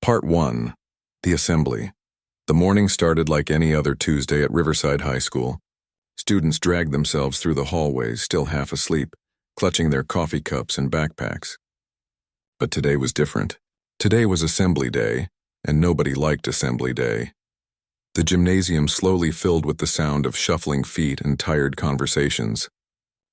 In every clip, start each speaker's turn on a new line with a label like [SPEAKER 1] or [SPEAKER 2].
[SPEAKER 1] Part 1. The Assembly. The morning started like any other Tuesday at Riverside High School. Students dragged themselves through the hallways, still half asleep, clutching their coffee cups and backpacks. But today was different. Today was Assembly Day, and nobody liked Assembly Day. The gymnasium slowly filled with the sound of shuffling feet and tired conversations.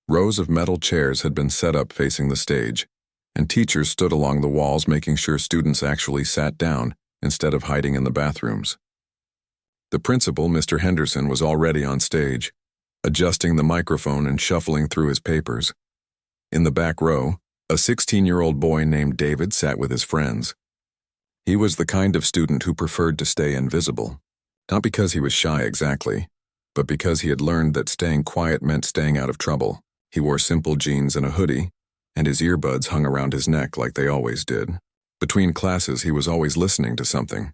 [SPEAKER 1] Rows of metal chairs had been set up facing the stage, and teachers stood along the walls making sure students actually sat down instead of hiding in the bathrooms. The principal, Mr. Henderson, was already on stage, adjusting the microphone and shuffling through his papers. In the back row, a 16-year-old boy named David sat with his friends. He was the kind of student who preferred to stay invisible, not because he was shy exactly, but because he had learned that staying quiet meant staying out of trouble. He wore simple jeans and a hoodie, and his earbuds hung around his neck like they always did. Between classes, he was always listening to something,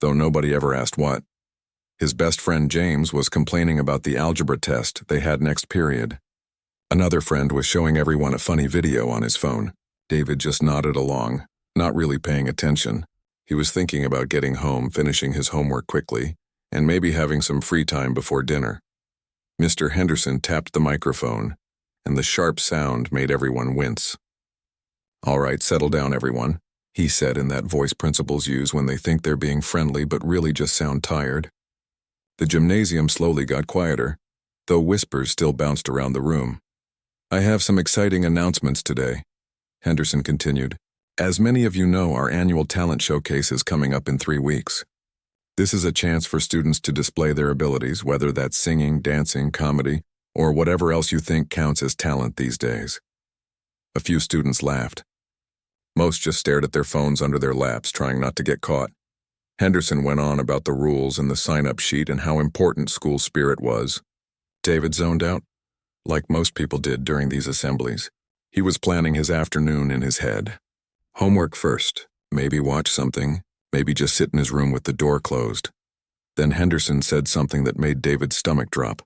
[SPEAKER 1] though nobody ever asked what. His best friend James was complaining about the algebra test they had next period. Another friend was showing everyone a funny video on his phone. David just nodded along, not really paying attention. He was thinking about getting home, finishing his homework quickly, and maybe having some free time before dinner. Mr. Henderson tapped the microphone, and the sharp sound made everyone wince. "All right, settle down, everyone," he said in that voice principals use when they think they're being friendly but really just sound tired. The gymnasium slowly got quieter, though whispers still bounced around the room. "I have some exciting announcements today," Henderson continued. "As many of you know, our annual talent showcase is coming up in 3 weeks. This is a chance for students to display their abilities, whether that's singing, dancing, comedy, or whatever else you think counts as talent these days." A few students laughed. Most just stared at their phones under their laps, trying not to get caught. Henderson went on about the rules and the sign-up sheet and how important school spirit was. David zoned out, like most people did during these assemblies. He was planning his afternoon in his head. Homework first, maybe watch something, maybe just sit in his room with the door closed. Then Henderson said something that made David's stomach drop.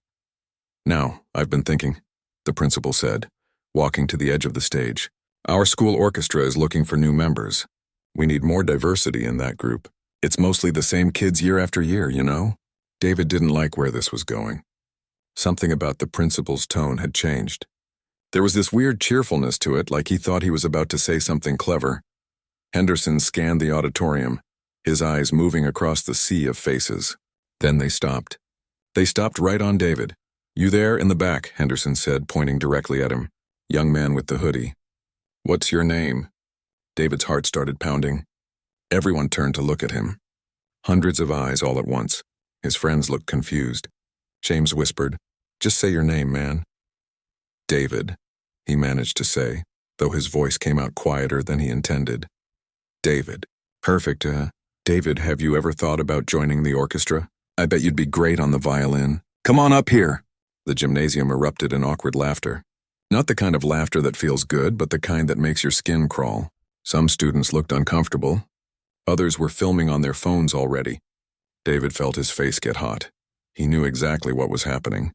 [SPEAKER 1] "Now, I've been thinking," the principal said, walking to the edge of the stage. "Our school orchestra is looking for new members. We need more diversity in that group. It's mostly the same kids year after year, you know?" David didn't like where this was going. Something about the principal's tone had changed. There was this weird cheerfulness to it, like he thought he was about to say something clever. Henderson scanned the auditorium, his eyes moving across the sea of faces. Then they stopped. They stopped right on David. "You there in the back," Henderson said, pointing directly at him. "Young man with the hoodie. What's your name?" David's heart started pounding. Everyone turned to look at him. Hundreds of eyes all at once. His friends looked confused. James whispered, "Just say your name, man." "David," he managed to say, though his voice came out quieter than he intended. "David. Perfect, David, have you ever thought about joining the orchestra? I bet you'd be great on the violin. Come on up here." The gymnasium erupted in awkward laughter. Not the kind of laughter that feels good, but the kind that makes your skin crawl. Some students looked uncomfortable. Others were filming on their phones already. David felt his face get hot. He knew exactly what was happening.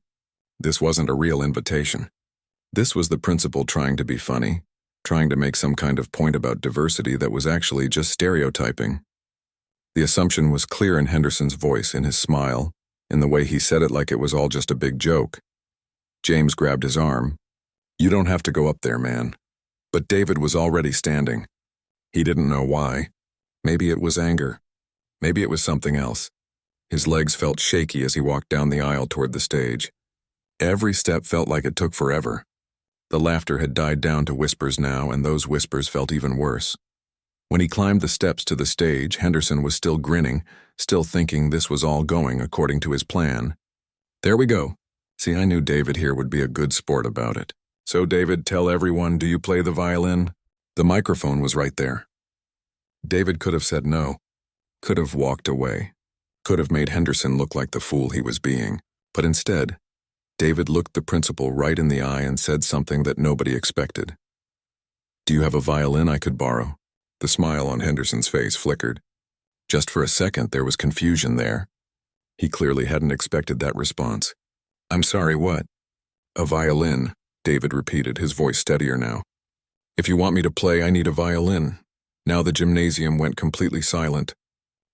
[SPEAKER 1] This wasn't a real invitation. This was the principal trying to be funny, trying to make some kind of point about diversity that was actually just stereotyping. The assumption was clear in Henderson's voice, in his smile, in the way he said it like it was all just a big joke. James grabbed his arm. "You don't have to go up there, man." But David was already standing. He didn't know why. Maybe it was anger. Maybe it was something else. His legs felt shaky as he walked down the aisle toward the stage. Every step felt like it took forever. The laughter had died down to whispers now, and those whispers felt even worse. When he climbed the steps to the stage, Henderson was still grinning, still thinking this was all going according to his plan. "There we go." See, I knew David here would be a good sport about it. "So, David, tell everyone, do you play the violin?" The microphone was right there. David could have said no, could have walked away, could have made Henderson look like the fool he was being, but instead, David looked the principal right in the eye and said something that nobody expected. "Do you have a violin I could borrow?" The smile on Henderson's face flickered. Just for a second, there was confusion there. He clearly hadn't expected that response. "I'm sorry, what?" "A violin," David repeated, his voice steadier now. "If you want me to play, I need a violin. Now the gymnasium went completely silent.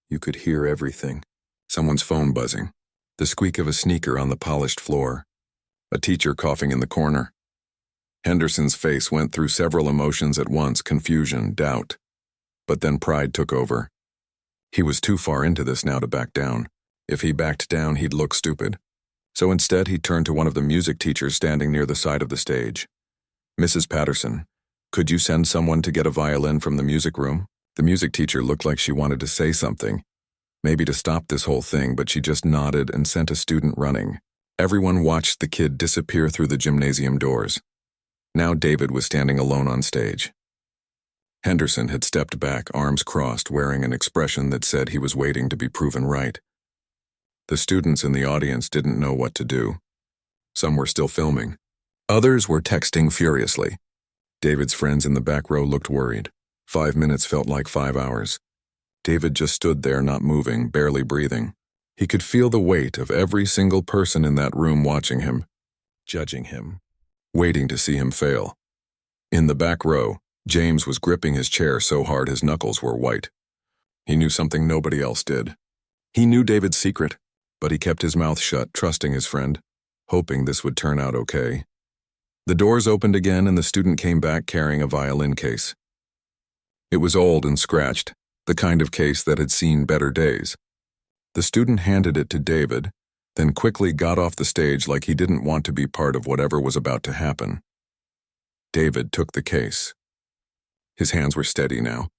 [SPEAKER 1] You could hear everything. Someone's phone buzzing, the squeak of a sneaker on the polished floor, a teacher coughing in the corner. Henderson's face went through several emotions at once: confusion, doubt. But then pride took over. He was too far into this now to back down. If he backed down, he'd look stupid. So instead, he turned to one of the music teachers standing near the side of the stage. "Mrs. Patterson, could you send someone to get a violin from the music room?" The music teacher looked like she wanted to say something, maybe to stop this whole thing, but she just nodded and sent a student running. Everyone watched the kid disappear through the gymnasium doors. Now David was standing alone on stage. Henderson had stepped back, arms crossed, wearing an expression that said he was waiting to be proven right. The students in the audience didn't know what to do. Some were still filming. Others were texting furiously. David's friends in the back row looked worried. 5 minutes felt like 5 hours. David just stood there, not moving, barely breathing. He could feel the weight of every single person in that room watching him, judging him, waiting to see him fail. In the back row, James was gripping his chair so hard his knuckles were white. He knew something nobody else did. He knew David's secret, but he kept his mouth shut, trusting his friend, hoping this would turn out okay. The doors opened again and the student came back carrying a violin case. It was old and scratched, the kind of case that had seen better days. The student handed it to David, then quickly got off the stage like he didn't want to be part of whatever was about to happen. David took the case. His hands were steady now.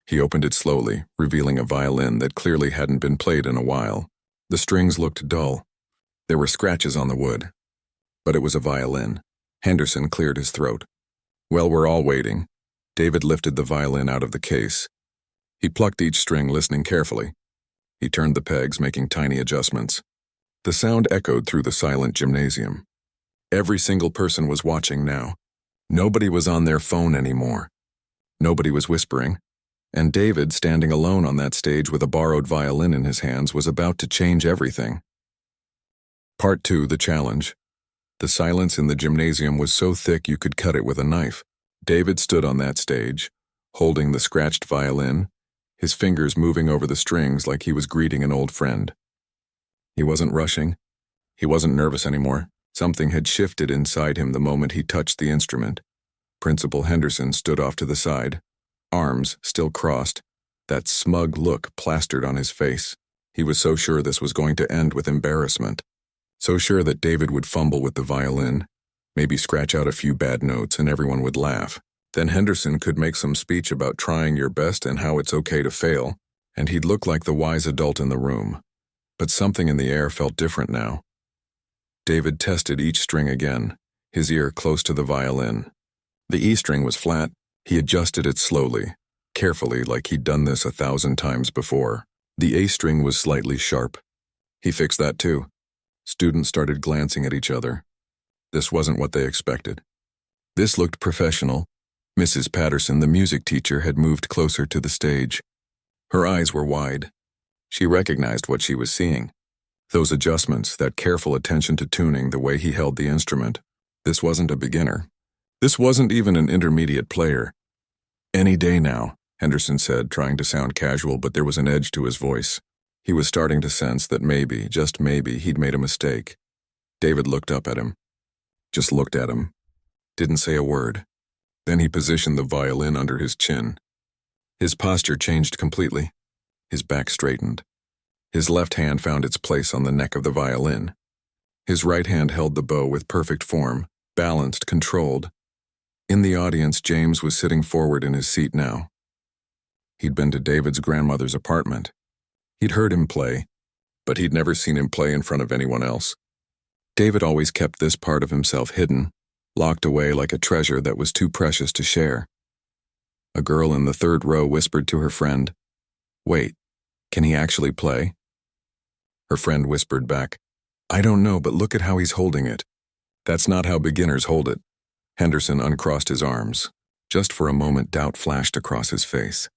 [SPEAKER 1] He opened it slowly, revealing a violin that clearly hadn't been played in a while. The strings looked dull. There were scratches on the wood. But it was a violin. Henderson cleared his throat. While we're all waiting, David lifted the violin out of the case. He plucked each string, listening carefully. He turned the pegs, making tiny adjustments. The sound echoed through the silent gymnasium. Every single person was watching now. Nobody was on their phone anymore. Nobody was whispering. And David, standing alone on that stage with a borrowed violin in his hands, was about to change everything. Part 2, the challenge. The silence in the gymnasium was so thick you could cut it with a knife. David stood on that stage, holding the scratched violin, his fingers moving over the strings like he was greeting an old friend. He wasn't rushing. He wasn't nervous anymore. Something had shifted inside him the moment he touched the instrument. Principal Henderson stood off to the side, arms still crossed, that smug look plastered on his face. He was so sure this was going to end with embarrassment. So sure that David would fumble with the violin, maybe scratch out a few bad notes and everyone would laugh. Then Henderson could make some speech about trying your best and how it's okay to fail, and he'd look like the wise adult in the room. But something in the air felt different now. David tested each string again, his ear close to the violin. The E string was flat. He adjusted it slowly, carefully, like he'd done this 1,000 times before. The A string was slightly sharp. He fixed that too. Students started glancing at each other. This wasn't what they expected. This looked professional. Mrs. Patterson, the music teacher, had moved closer to the stage. Her eyes were wide. She recognized what she was seeing. Those adjustments, that careful attention to tuning, the way he held the instrument. This wasn't a beginner. This wasn't even an intermediate player. "Any day now," Henderson said, trying to sound casual, but there was an edge to his voice. He was starting to sense that maybe, just maybe, he'd made a mistake. David looked up at him. Just looked at him. Didn't say a word. Then he positioned the violin under his chin. His posture changed completely. His back straightened. His left hand found its place on the neck of the violin. His right hand held the bow with perfect form, balanced, controlled. In the audience, James was sitting forward in his seat now. He'd been to David's grandmother's apartment. He'd heard him play, but he'd never seen him play in front of anyone else. David always kept this part of himself hidden, locked away like a treasure that was too precious to share. A girl in the third row whispered to her friend, "Wait, can he actually play?" Her friend whispered back, "I don't know, but look at how he's holding it." "That's not how beginners hold it." Henderson uncrossed his arms. Just for a moment, doubt flashed across his face.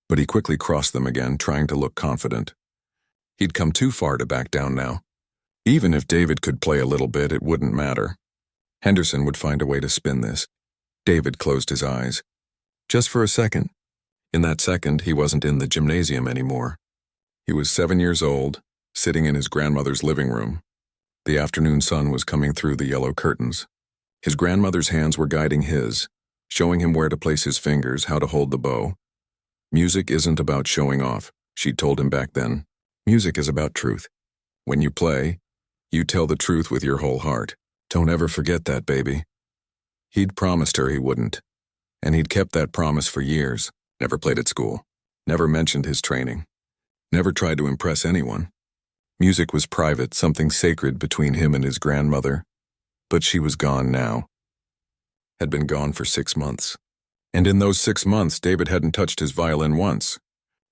[SPEAKER 1] But he quickly crossed them again, trying to look confident. He'd come too far to back down now. Even if David could play a little bit, it wouldn't matter. Henderson would find a way to spin this. David closed his eyes. Just for a second. In that second, he wasn't in the gymnasium anymore. He was 7 years old, sitting in his grandmother's living room. The afternoon sun was coming through the yellow curtains. His grandmother's hands were guiding his, showing him where to place his fingers, how to hold the bow. Music isn't about showing off, she'd told him back then. Music is about truth. When you play, you tell the truth with your whole heart. Don't ever forget that, baby. He'd promised her he wouldn't, and he'd kept that promise for years. Never played at school, never mentioned his training, never tried to impress anyone. Music was private, something sacred between him and his grandmother. But she was gone now. Had been gone for 6 months. And in those 6 months, David hadn't touched his violin once.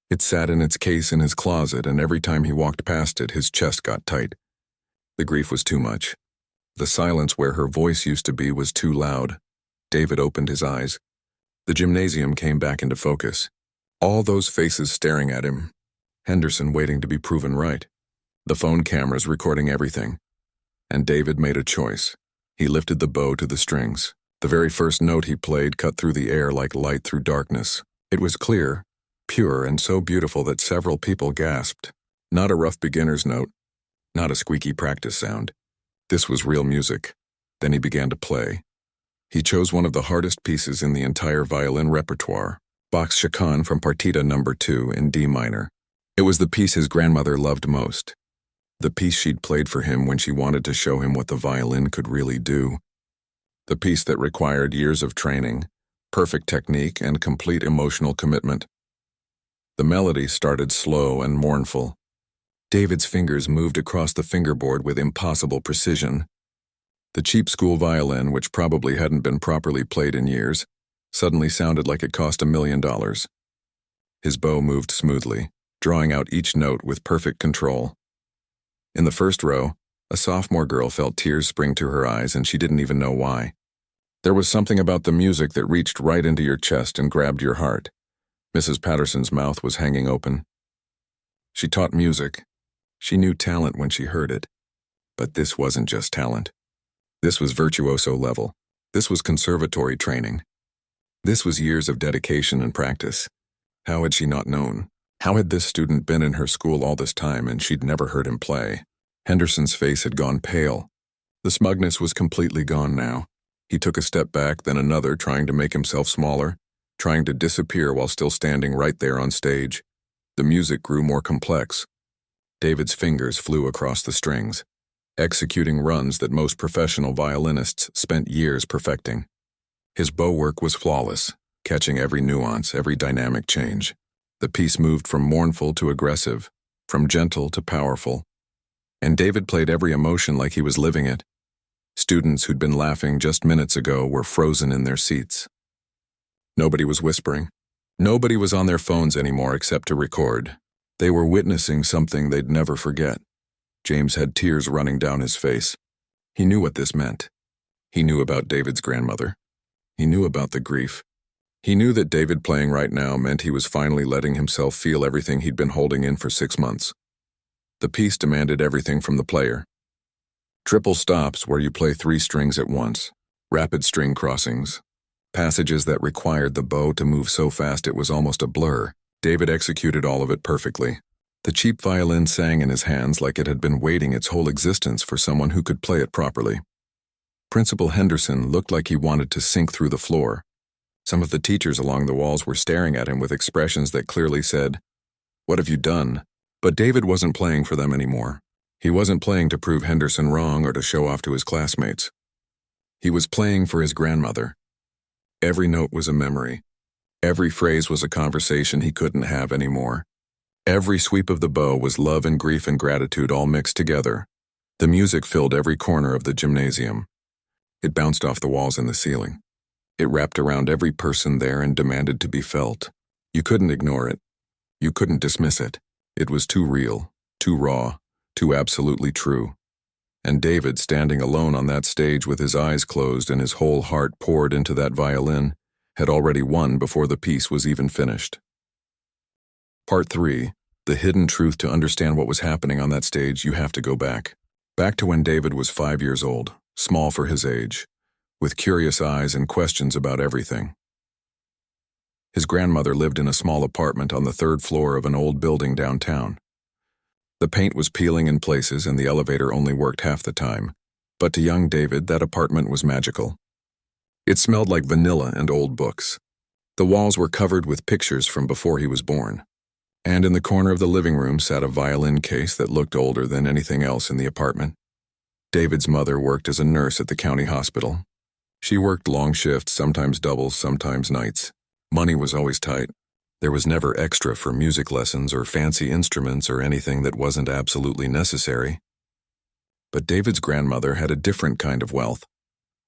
[SPEAKER 1] It sat in its case in his closet, and every time he walked past it, his chest got tight. The grief was too much. The silence where her voice used to be was too loud. David opened his eyes. The gymnasium came back into focus. All those faces staring at him. Henderson waiting to be proven right. The phone cameras recording everything. And David made a choice. He lifted the bow to the strings. The very first note he played cut through the air like light through darkness. It was clear, pure, and so beautiful that several people gasped. Not a rough beginner's note. Not a squeaky practice sound. This was real music. Then he began to play. He chose one of the hardest pieces in the entire violin repertoire, Bach's Chaconne from Partita No. 2 in D minor. It was the piece his grandmother loved most. The piece she'd played for him when she wanted to show him what the violin could really do. The piece that required years of training, perfect technique, and complete emotional commitment. The melody started slow and mournful. David's fingers moved across the fingerboard with impossible precision. The cheap school violin, which probably hadn't been properly played in years, suddenly sounded like it cost $1 million. His bow moved smoothly, drawing out each note with perfect control. In the first row, a sophomore girl felt tears spring to her eyes, and she didn't even know why. There was something about the music that reached right into your chest and grabbed your heart. Mrs. Patterson's mouth was hanging open. She taught music. She knew talent when she heard it. But this wasn't just talent. This was virtuoso level. This was conservatory training. This was years of dedication and practice. How had she not known? How had this student been in her school all this time and she'd never heard him play? Henderson's face had gone pale. The smugness was completely gone now. He took a step back, then another, trying to make himself smaller, trying to disappear while still standing right there on stage. The music grew more complex. David's fingers flew across the strings, executing runs that most professional violinists spent years perfecting. His bow work was flawless, catching every nuance, every dynamic change. The piece moved from mournful to aggressive, from gentle to powerful. And David played every emotion like he was living it. Students who'd been laughing just minutes ago were frozen in their seats. Nobody was whispering. Nobody was on their phones anymore except to record. They were witnessing something they'd never forget. James had tears running down his face. He knew what this meant. He knew about David's grandmother. He knew about the grief. He knew that David playing right now meant he was finally letting himself feel everything he'd been holding in for 6 months. The piece demanded everything from the player. Triple stops where you play 3 strings at once, rapid string crossings, passages that required the bow to move so fast it was almost a blur. David executed all of it perfectly. The cheap violin sang in his hands like it had been waiting its whole existence for someone who could play it properly. Principal Henderson looked like he wanted to sink through the floor. Some of the teachers along the walls were staring at him with expressions that clearly said, "What have you done?" But David wasn't playing for them anymore. He wasn't playing to prove Henderson wrong or to show off to his classmates. He was playing for his grandmother. Every note was a memory. Every phrase was a conversation he couldn't have anymore. Every sweep of the bow was love and grief and gratitude all mixed together. The music filled every corner of the gymnasium. It bounced off the walls and the ceiling. It wrapped around every person there and demanded to be felt. You couldn't ignore it. You couldn't dismiss it. It was too real, too raw, too absolutely true. And David, standing alone on that stage with his eyes closed and his whole heart poured into that violin, had already won before the piece was even finished. Part 3. The hidden truth. To understand what was happening on that stage, you have to go back. Back to when David was 5 years old, small for his age, with curious eyes and questions about everything. His grandmother lived in a small apartment on the third floor of an old building downtown. The paint was peeling in places and the elevator only worked half the time, but to young David, that apartment was magical. It smelled like vanilla and old books. The walls were covered with pictures from before he was born. And in the corner of the living room sat a violin case that looked older than anything else in the apartment. David's mother worked as a nurse at the county hospital. She worked long shifts, sometimes doubles, sometimes nights. Money was always tight. There was never extra for music lessons or fancy instruments or anything that wasn't absolutely necessary. But David's grandmother had a different kind of wealth.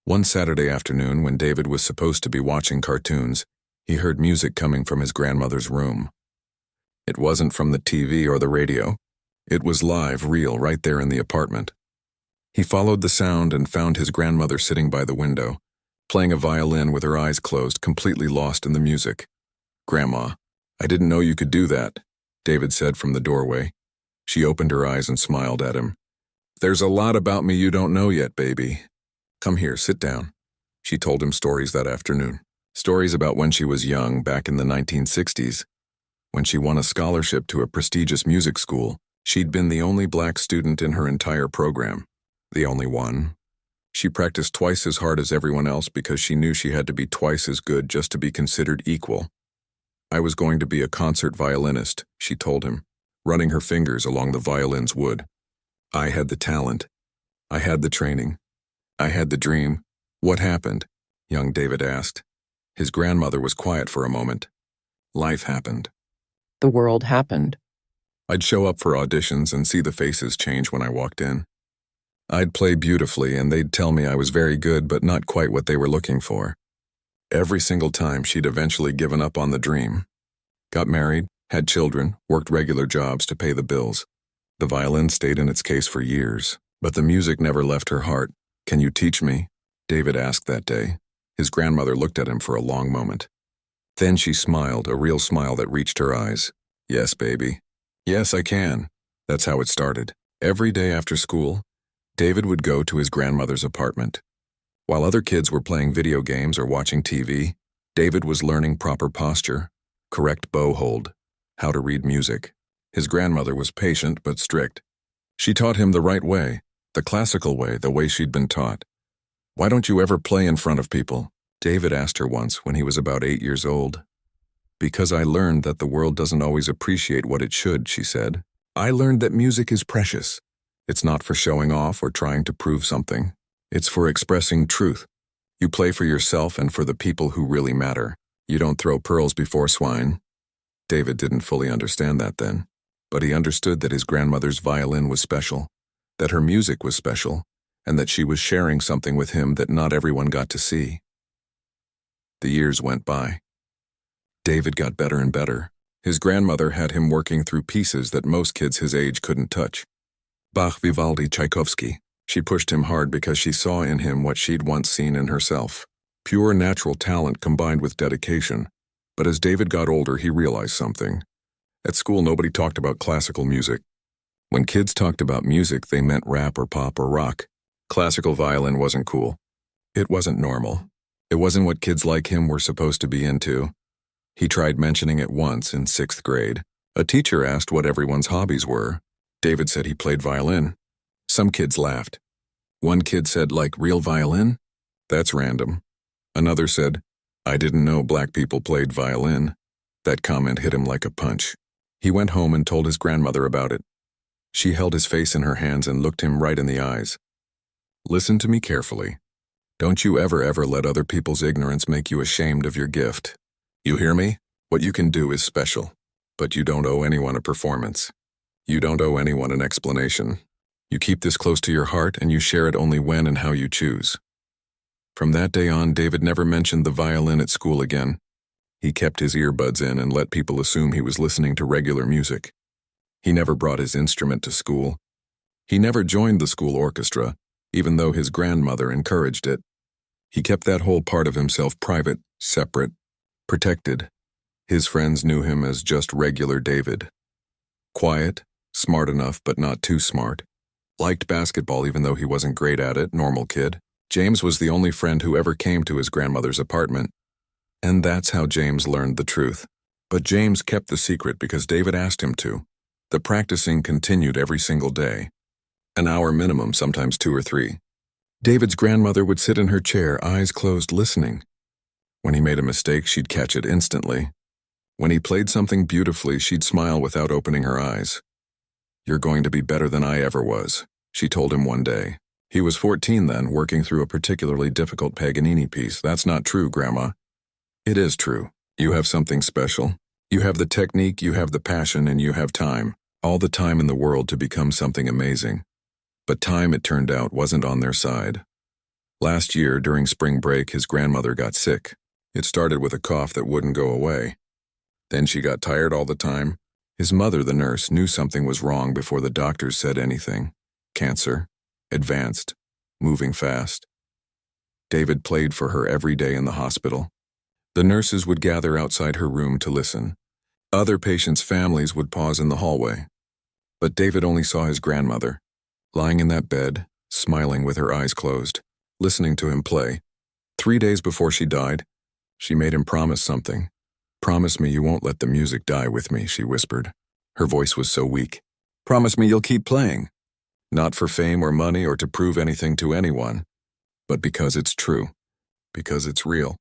[SPEAKER 1] One Saturday afternoon, when David was supposed to be watching cartoons, he heard music coming from his grandmother's room. It wasn't from the TV or the radio. It was live, real, right there in the apartment. He followed the sound and found his grandmother sitting by the window, playing a violin with her eyes closed, completely lost in the music. "Grandma, I didn't know you could do that," David said from the doorway. She opened her eyes and smiled at him. "There's a lot about me you don't know yet, baby. Come here, sit down." She told him stories that afternoon. Stories about when she was young, back in the 1960s. When she won a scholarship to a prestigious music school, she'd been the only black student in her entire program. The only one. She practiced twice as hard as everyone else because she knew she had to be twice as good just to be considered equal. "I was going to be a concert violinist," she told him, running her fingers along the violin's wood. "I had the talent. I had the training. I had the dream." "What happened?" young David asked. His grandmother was quiet for a moment. "Life happened.
[SPEAKER 2] The world happened."
[SPEAKER 1] I'd show up for auditions and see the faces change when I walked in. I'd play beautifully and they'd tell me I was very good but not quite what they were looking for. Every single time she'd eventually given up on the dream. Got married, had children, worked regular jobs to pay the bills. The violin stayed in its case for years, but the music never left her heart. "Can you teach me?" David asked that day. His grandmother looked at him for a long moment. Then she smiled, a real smile that reached her eyes. "Yes, baby. Yes, I can." That's how it started. Every day after school, David would go to his grandmother's apartment. While other kids were playing video games or watching TV, David was learning proper posture, correct bow hold, how to read music. His grandmother was patient but strict. She taught him the right way, the classical way, the way she'd been taught. "Why don't you ever play in front of people?" David asked her once when he was about 8 years old. "Because I learned that the world doesn't always appreciate what it should," she said. "I learned that music is precious. It's not for showing off or trying to prove something. It's for expressing truth. You play for yourself and for the people who really matter. You don't throw pearls before swine." David didn't fully understand that then, but he understood that his grandmother's violin was special, that her music was special, and that she was sharing something with him that not everyone got to see. The years went by. David got better and better. His grandmother had him working through pieces that most kids his age couldn't touch. Bach, Vivaldi, Tchaikovsky. She pushed him hard because she saw in him what she'd once seen in herself. Pure natural talent combined with dedication. But as David got older, he realized something. At school, nobody talked about classical music. When kids talked about music, they meant rap or pop or rock. Classical violin wasn't cool. It wasn't normal. It wasn't what kids like him were supposed to be into. He tried mentioning it once in 6th grade. A teacher asked what everyone's hobbies were. David said he played violin. Some kids laughed. One kid said, "Like real violin? That's random." Another said, "I didn't know black people played violin." That comment hit him like a punch. He went home and told his grandmother about it. She held his face in her hands and looked him right in the eyes. "Listen to me carefully. Don't you ever let other people's ignorance make you ashamed of your gift. You hear me? What you can do is special, but you don't owe anyone a performance. You don't owe anyone an explanation. You keep this close to your heart and you share it only when and how you choose." From that day on, David never mentioned the violin at school again. He kept his earbuds in and let people assume he was listening to regular music. He never brought his instrument to school. He never joined the school orchestra, even though his grandmother encouraged it. He kept that whole part of himself private, separate, protected. His friends knew him as just regular David. Quiet, smart enough but not too smart. Liked basketball even though he wasn't great at it, normal kid. James was the only friend who ever came to his grandmother's apartment. And that's how James learned the truth. But James kept the secret because David asked him to. The practicing continued every single day. An hour minimum, sometimes 2 or 3. David's grandmother would sit in her chair, eyes closed, listening. When he made a mistake, she'd catch it instantly. When he played something beautifully, she'd smile without opening her eyes. "You're going to be better than I ever was," she told him one day. He was 14 then, working through a particularly difficult Paganini piece. "That's not true, Grandma." "It is true. You have something special. You have the technique, you have the passion, and you have time. All the time in the world to become something amazing." But time, it turned out, wasn't on their side. Last year, during spring break, his grandmother got sick. It started with a cough that wouldn't go away. Then she got tired all the time. His mother, the nurse, knew something was wrong before the doctors said anything. Cancer. Advanced. Moving fast. David played for her every day in the hospital. The nurses would gather outside her room to listen. Other patients' families would pause in the hallway. But David only saw his grandmother, lying in that bed, smiling with her eyes closed, listening to him play. 3 days before she died, she made him promise something. "Promise me you won't let the music die with me," she whispered. Her voice was so weak. "Promise me you'll keep playing. Not for fame or money or to prove anything to anyone, but because it's true. Because it's real.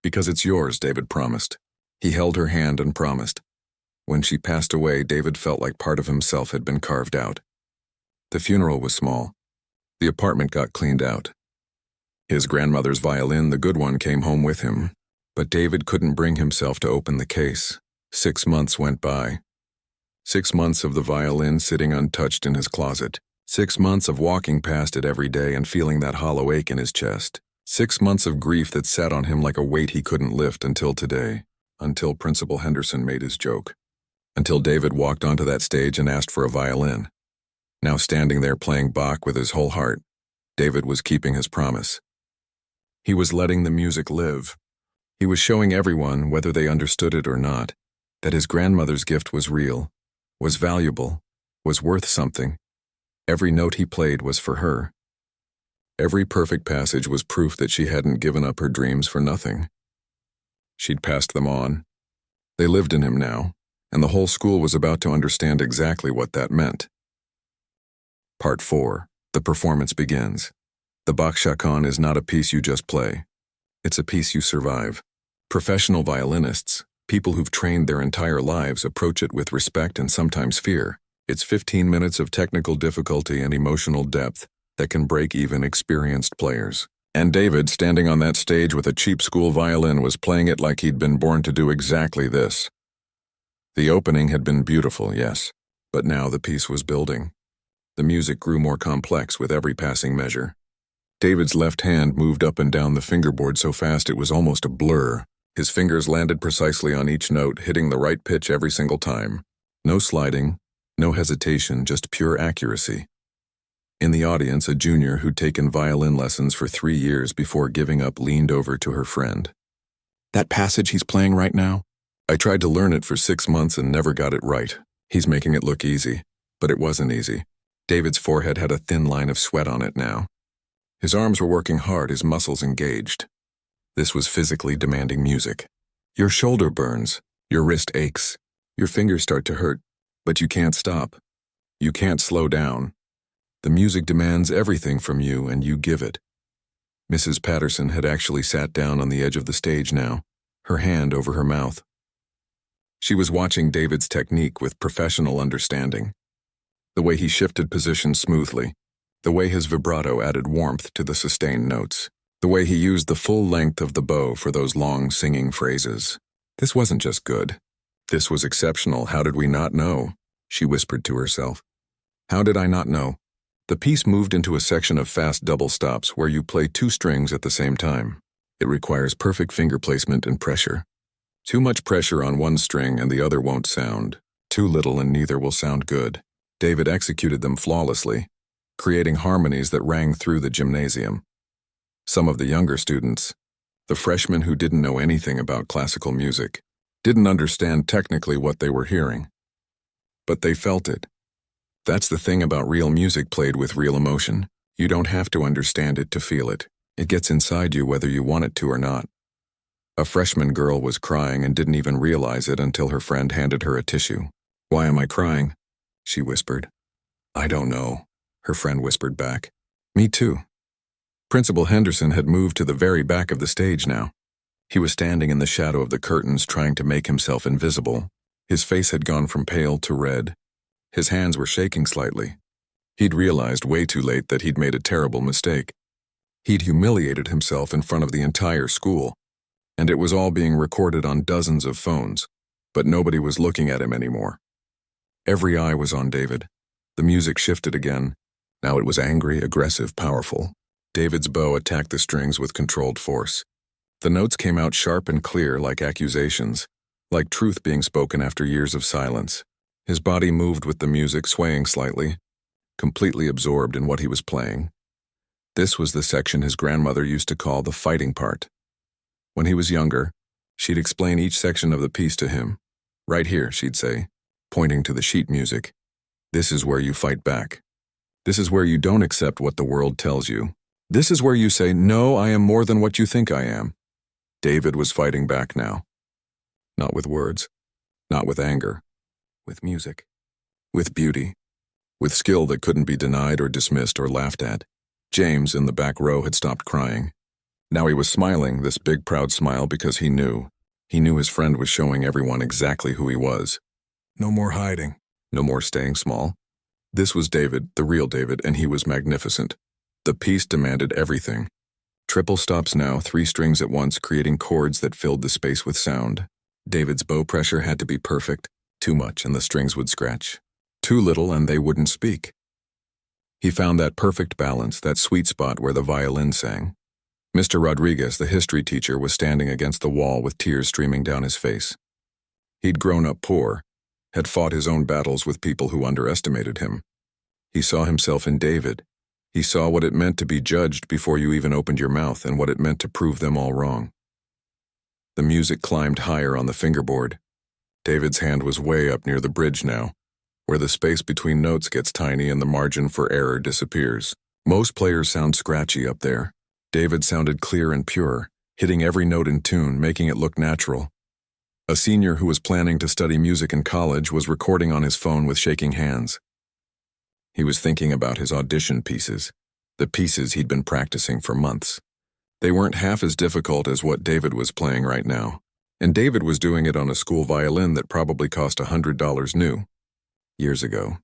[SPEAKER 1] Because it's yours," David promised. He held her hand and promised. When she passed away, David felt like part of himself had been carved out. The funeral was small. The apartment got cleaned out. His grandmother's violin, the good one, came home with him. But David couldn't bring himself to open the case. 6 months went by. 6 months of the violin sitting untouched in his closet. 6 months of walking past it every day and feeling that hollow ache in his chest. 6 months of grief that sat on him like a weight he couldn't lift until today. Until Principal Henderson made his joke. Until David walked onto that stage and asked for a violin. Now standing there playing Bach with his whole heart, David was keeping his promise. He was letting the music live. He was showing everyone, whether they understood it or not, that his grandmother's gift was real, was valuable, was worth something. Every note he played was for her. Every perfect passage was proof that she hadn't given up her dreams for nothing. She'd passed them on. They lived in him now, and the whole school was about to understand exactly what that meant. Part 4. The performance begins. The Bach Chaconne is not a piece you just play. It's a piece you survive. Professional violinists, people who've trained their entire lives, approach it with respect and sometimes fear. It's 15 minutes of technical difficulty and emotional depth that can break even experienced players. And David, standing on that stage with a cheap school violin, was playing it like he'd been born to do exactly this. The opening had been beautiful, yes, but now the piece was building. The music grew more complex with every passing measure. David's left hand moved up and down the fingerboard so fast it was almost a blur. His fingers landed precisely on each note, hitting the right pitch every single time. No sliding, no hesitation, just pure accuracy. In the audience, a junior who'd taken violin lessons for 3 years before giving up leaned over to her friend. "That passage he's playing right now? I tried to learn it for 6 months and never got it right. He's making it look easy, but it wasn't easy." David's forehead had a thin line of sweat on it now. His arms were working hard, his muscles engaged. This was physically demanding music. Your shoulder burns, your wrist aches, your fingers start to hurt, but you can't stop. You can't slow down. The music demands everything from you, and you give it. Mrs. Patterson had actually sat down on the edge of the stage now, her hand over her mouth. She was watching David's technique with professional understanding. The way he shifted position smoothly, the way his vibrato added warmth to the sustained notes, the way he used the full length of the bow for those long singing phrases. This wasn't just good. This was exceptional. How did we not know? She whispered to herself. How did I not know? The piece moved into a section of fast double stops where you play 2 strings at the same time. It requires perfect finger placement and pressure. Too much pressure on one string and the other won't sound. Too little and neither will sound good. David executed them flawlessly, creating harmonies that rang through the gymnasium. Some of the younger students, the freshmen who didn't know anything about classical music, didn't understand technically what they were hearing. But they felt it. That's the thing about real music played with real emotion. You don't have to understand it to feel it. It gets inside you whether you want it to or not. A freshman girl was crying and didn't even realize it until her friend handed her a tissue. "Why am I crying?" she whispered. "I don't know," her friend whispered back. "Me too." Principal Henderson had moved to the very back of the stage now. He was standing in the shadow of the curtains trying to make himself invisible. His face had gone from pale to red. His hands were shaking slightly. He'd realized way too late that he'd made a terrible mistake. He'd humiliated himself in front of the entire school, and it was all being recorded on dozens of phones, but nobody was looking at him anymore. Every eye was on David. The music shifted again. Now it was angry, aggressive, powerful. David's bow attacked the strings with controlled force. The notes came out sharp and clear like accusations, like truth being spoken after years of silence. His body moved with the music, swaying slightly, completely absorbed in what he was playing. This was the section his grandmother used to call the fighting part. When he was younger, she'd explain each section of the piece to him. "Right here," she'd say, pointing to the sheet music. "This is where you fight back. This is where you don't accept what the world tells you. This is where you say, 'No, I am more than what you think I am.'" David was fighting back now. Not with words, not with anger, with music, with beauty, with skill that couldn't be denied or dismissed or laughed at. James, in the back row, had stopped crying. Now he was smiling, this big proud smile, because he knew. He knew his friend was showing everyone exactly who he was. No more hiding, no more staying small. This was David, the real David, and he was magnificent. The piece demanded everything. Triple stops now, 3 strings at once, creating chords that filled the space with sound. David's bow pressure had to be perfect. Too much and the strings would scratch. Too little and they wouldn't speak. He found that perfect balance, that sweet spot where the violin sang. Mr. Rodriguez, the history teacher, was standing against the wall with tears streaming down his face. He'd grown up poor, had fought his own battles with people who underestimated him. He saw himself in David. He saw what it meant to be judged before you even opened your mouth and what it meant to prove them all wrong. The music climbed higher on the fingerboard. David's hand was way up near the bridge now, where the space between notes gets tiny and the margin for error disappears. Most players sound scratchy up there. David sounded clear and pure, hitting every note in tune, making it look natural. A senior who was planning to study music in college was recording on his phone with shaking hands. He was thinking about his audition pieces, the pieces he'd been practicing for months. They weren't half as difficult as what David was playing right now, and David was doing it on a school violin that probably cost $100 new. Years ago,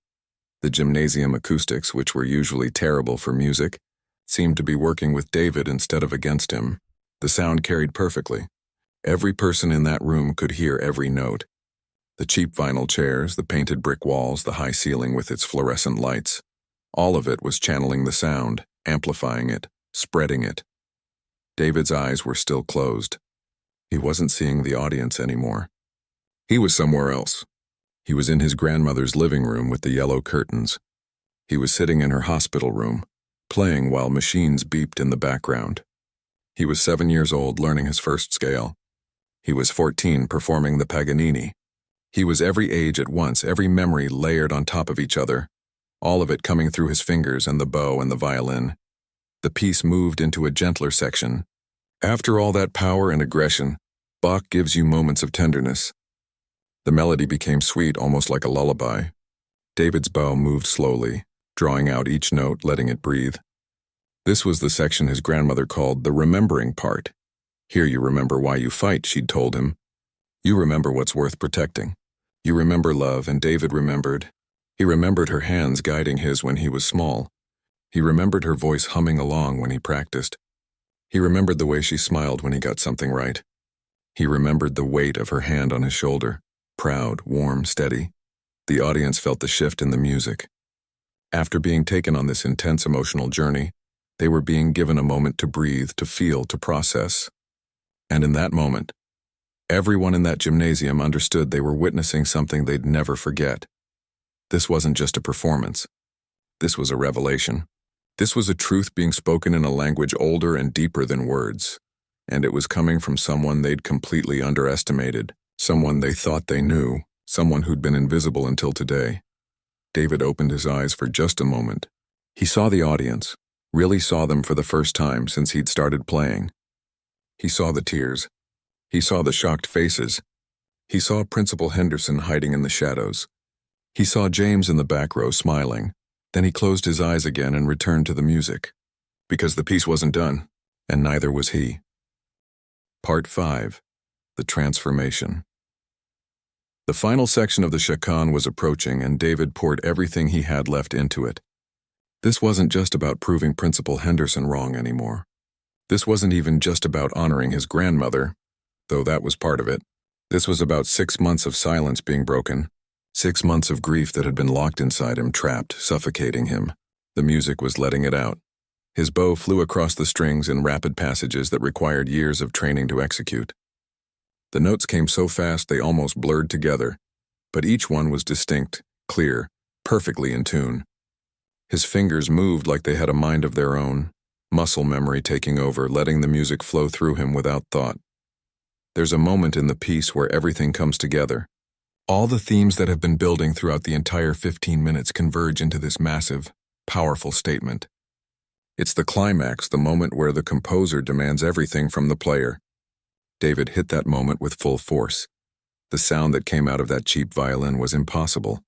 [SPEAKER 1] the gymnasium acoustics, which were usually terrible for music, seemed to be working with David instead of against him. The sound carried perfectly. Every person in that room could hear every note. The cheap vinyl chairs, the painted brick walls, the high ceiling with its fluorescent lights. All of it was channeling the sound, amplifying it, spreading it. David's eyes were still closed. He wasn't seeing the audience anymore. He was somewhere else. He was in his grandmother's living room with the yellow curtains. He was sitting in her hospital room, playing while machines beeped in the background. He was 7 years old, learning his first scale. He was 14, performing the Paganini. He was every age at once, every memory layered on top of each other, all of it coming through his fingers and the bow and the violin. The piece moved into a gentler section. After all that power and aggression, Bach gives you moments of tenderness. The melody became sweet, almost like a lullaby. David's bow moved slowly, drawing out each note, letting it breathe. This was the section his grandmother called the remembering part. Here you remember why you fight, she'd told him. You remember what's worth protecting. You remember love, and David remembered. He remembered her hands guiding his when he was small. He remembered her voice humming along when he practiced. He remembered the way she smiled when he got something right. He remembered the weight of her hand on his shoulder, proud, warm, steady. The audience felt the shift in the music. After being taken on this intense emotional journey, they were being given a moment to breathe, to feel, to process. And in that moment, everyone in that gymnasium understood they were witnessing something they'd never forget. This wasn't just a performance. This was a revelation. This was a truth being spoken in a language older and deeper than words. And it was coming from someone they'd completely underestimated, someone they thought they knew, someone who'd been invisible until today. David opened his eyes for just a moment. He saw the audience, really saw them for the first time since he'd started playing. He saw the tears. He saw the shocked faces. He saw Principal Henderson hiding in the shadows. He saw James in the back row smiling. Then he closed his eyes again and returned to the music. Because the piece wasn't done, and neither was he. Part 5. The Transformation. The final section of the chaconne was approaching, and David poured everything he had left into it. This wasn't just about proving Principal Henderson wrong anymore. This wasn't even just about honoring his grandmother, though that was part of it. This was about 6 months of silence being broken, 6 months of grief that had been locked inside him, trapped, suffocating him. The music was letting it out. His bow flew across the strings in rapid passages that required years of training to execute. The notes came so fast they almost blurred together, but each one was distinct, clear, perfectly in tune. His fingers moved like they had a mind of their own, muscle memory taking over, letting the music flow through him without thought. There's a moment in the piece where everything comes together. All the themes that have been building throughout the entire 15 minutes converge into this massive, powerful statement. It's the climax, the moment where the composer demands everything from the player. David hit that moment with full force. The sound that came out of that cheap violin was impossible.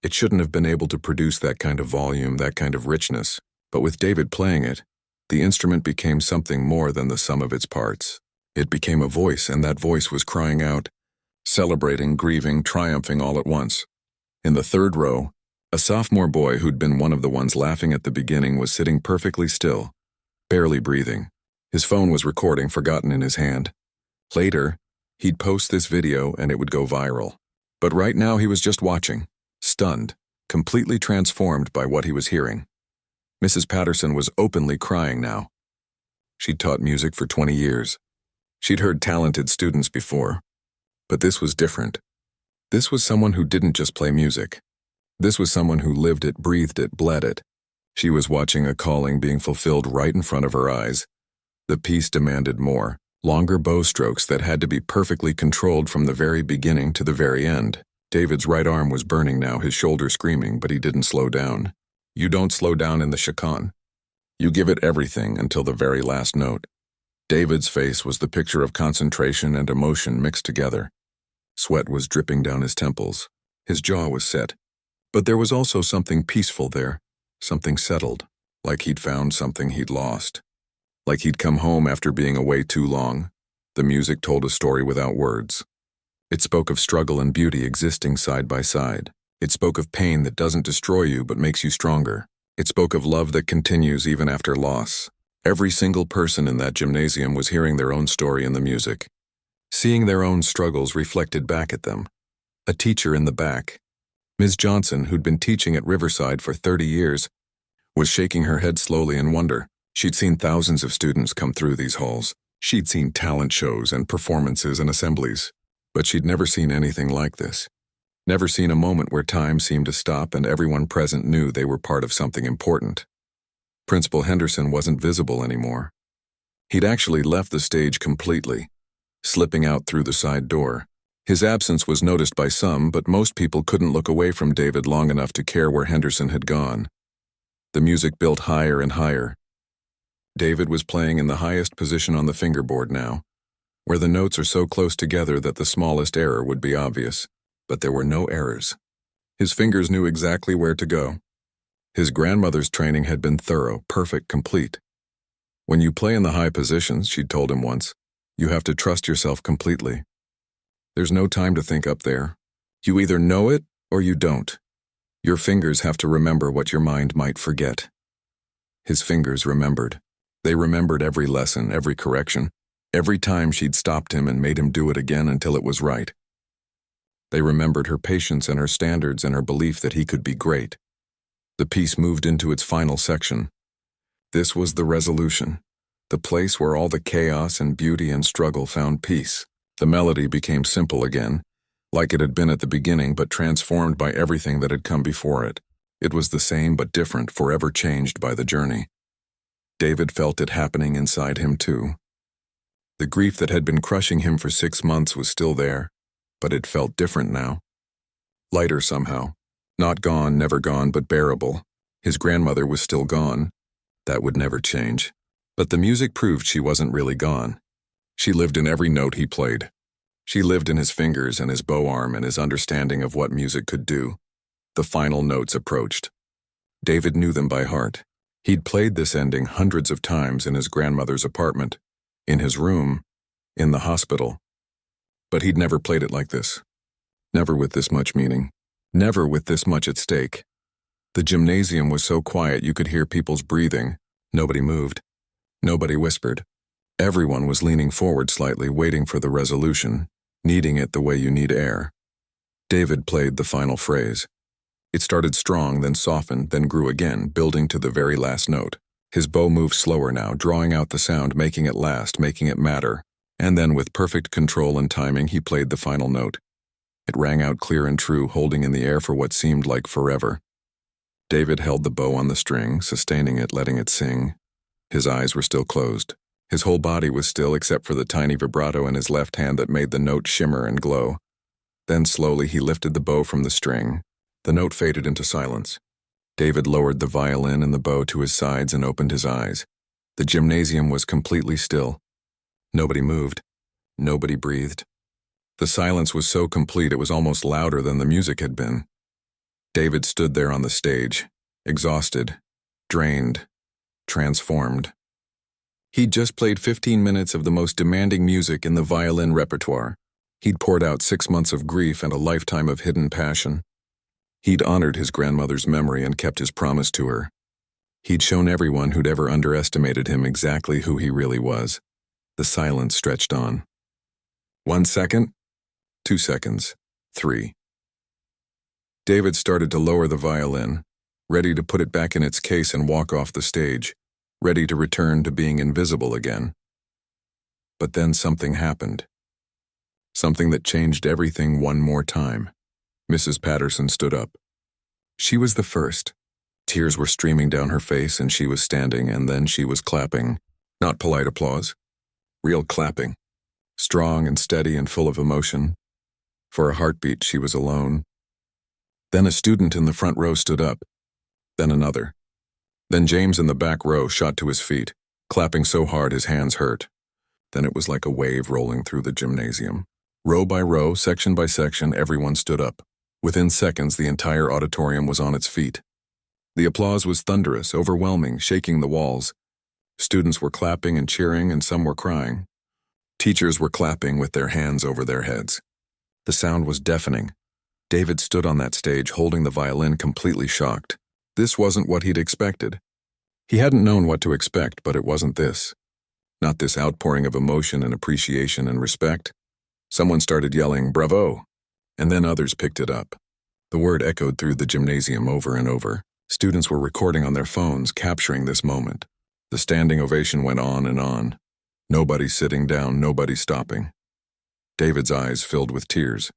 [SPEAKER 1] It shouldn't have been able to produce that kind of volume, that kind of richness. But with David playing it, the instrument became something more than the sum of its parts. It became a voice, and that voice was crying out, celebrating, grieving, triumphing all at once. In the third row, a sophomore boy who'd been one of the ones laughing at the beginning was sitting perfectly still, barely breathing. His phone was recording, forgotten in his hand. Later, he'd post this video and it would go viral. But right now he was just watching, stunned, completely transformed by what he was hearing. Mrs. Patterson was openly crying now. She'd taught music for 20 years. She'd heard talented students before. But this was different. This was someone who didn't just play music. This was someone who lived it, breathed it, bled it. She was watching a calling being fulfilled right in front of her eyes. The piece demanded more, longer bow strokes that had to be perfectly controlled from the very beginning to the very end. David's right arm was burning now, his shoulder screaming, but he didn't slow down. You don't slow down in the chaconne. You give it everything until the very last note. David's face was the picture of concentration and emotion mixed together. Sweat was dripping down his temples. His jaw was set. But there was also something peaceful there, something settled, like he'd found something he'd lost. Like he'd come home after being away too long. The music told a story without words. It spoke of struggle and beauty existing side by side. It spoke of pain that doesn't destroy you but makes you stronger. It spoke of love that continues even after loss. Every single person in that gymnasium was hearing their own story in the music, seeing their own struggles reflected back at them. A teacher in the back, Ms. Johnson, who'd been teaching at Riverside for 30 years, was shaking her head slowly in wonder. She'd seen thousands of students come through these halls. She'd seen talent shows and performances and assemblies. But she'd never seen anything like this. Never seen a moment where time seemed to stop and everyone present knew they were part of something important. Principal Henderson wasn't visible anymore. He'd actually left the stage completely, slipping out through the side door. His absence was noticed by some, but most people couldn't look away from David long enough to care where Henderson had gone. The music built higher and higher. David was playing in the highest position on the fingerboard now, where the notes are so close together that the smallest error would be obvious. But there were no errors. His fingers knew exactly where to go. His grandmother's training had been thorough, perfect, complete. When you play in the high positions, she'd told him once, you have to trust yourself completely. There's no time to think up there. You either know it or you don't. Your fingers have to remember what your mind might forget. His fingers remembered. They remembered every lesson, every correction, every time she'd stopped him and made him do it again until it was right. They remembered her patience and her standards and her belief that he could be great. The piece moved into its final section. This was the resolution, the place where all the chaos and beauty and struggle found peace. The melody became simple again, like it had been at the beginning but transformed by everything that had come before it. It was the same but different, forever changed by the journey. David felt it happening inside him too. The grief that had been crushing him for 6 months was still there, but it felt different now. Lighter somehow. Not gone, never gone, but bearable. His grandmother was still gone. That would never change. But the music proved she wasn't really gone. She lived in every note he played. She lived in his fingers and his bow arm and his understanding of what music could do. The final notes approached. David knew them by heart. He'd played this ending hundreds of times in his grandmother's apartment, in his room, in the hospital. But he'd never played it like this. Never with this much meaning. Never with this much at stake. The gymnasium was so quiet you could hear people's breathing. Nobody moved. Nobody whispered. Everyone was leaning forward slightly, waiting for the resolution, needing it the way you need air. David played the final phrase. It started strong, then softened, then grew again, building to the very last note. His bow moved slower now, drawing out the sound, making it last, making it matter. And then, with perfect control and timing, he played the final note. It rang out clear and true, holding in the air for what seemed like forever. David held the bow on the string, sustaining it, letting it sing. His eyes were still closed. His whole body was still except for the tiny vibrato in his left hand that made the note shimmer and glow. Then slowly he lifted the bow from the string. The note faded into silence. David lowered the violin and the bow to his sides and opened his eyes. The gymnasium was completely still. Nobody moved. Nobody breathed. The silence was so complete it was almost louder than the music had been. David stood there on the stage, exhausted, drained, transformed. He'd just played 15 minutes of the most demanding music in the violin repertoire. He'd poured out 6 months of grief and a lifetime of hidden passion. He'd honored his grandmother's memory and kept his promise to her. He'd shown everyone who'd ever underestimated him exactly who he really was. The silence stretched on. 1 second, 2 seconds, 3. David started to lower the violin, ready to put it back in its case and walk off the stage, ready to return to being invisible again. But then something happened. Something that changed everything one more time. Mrs. Patterson stood up. She was the first. Tears were streaming down her face and she was standing, and then she was clapping. Not polite applause. Real clapping. Strong and steady and full of emotion. For a heartbeat, she was alone. Then a student in the front row stood up. Then another. Then James in the back row shot to his feet, clapping so hard his hands hurt. Then it was like a wave rolling through the gymnasium. Row by row, section by section, everyone stood up. Within seconds, the entire auditorium was on its feet. The applause was thunderous, overwhelming, shaking the walls. Students were clapping and cheering, and some were crying. Teachers were clapping with their hands over their heads. The sound was deafening. David stood on that stage holding the violin, completely shocked. This wasn't what he'd expected. He hadn't known what to expect, but it wasn't this. Not this outpouring of emotion and appreciation and respect. Someone started yelling, "Bravo!" And then others picked it up. The word echoed through the gymnasium over and over. Students were recording on their phones, capturing this moment. The standing ovation went on and on. Nobody sitting down, nobody stopping. David's eyes filled with tears.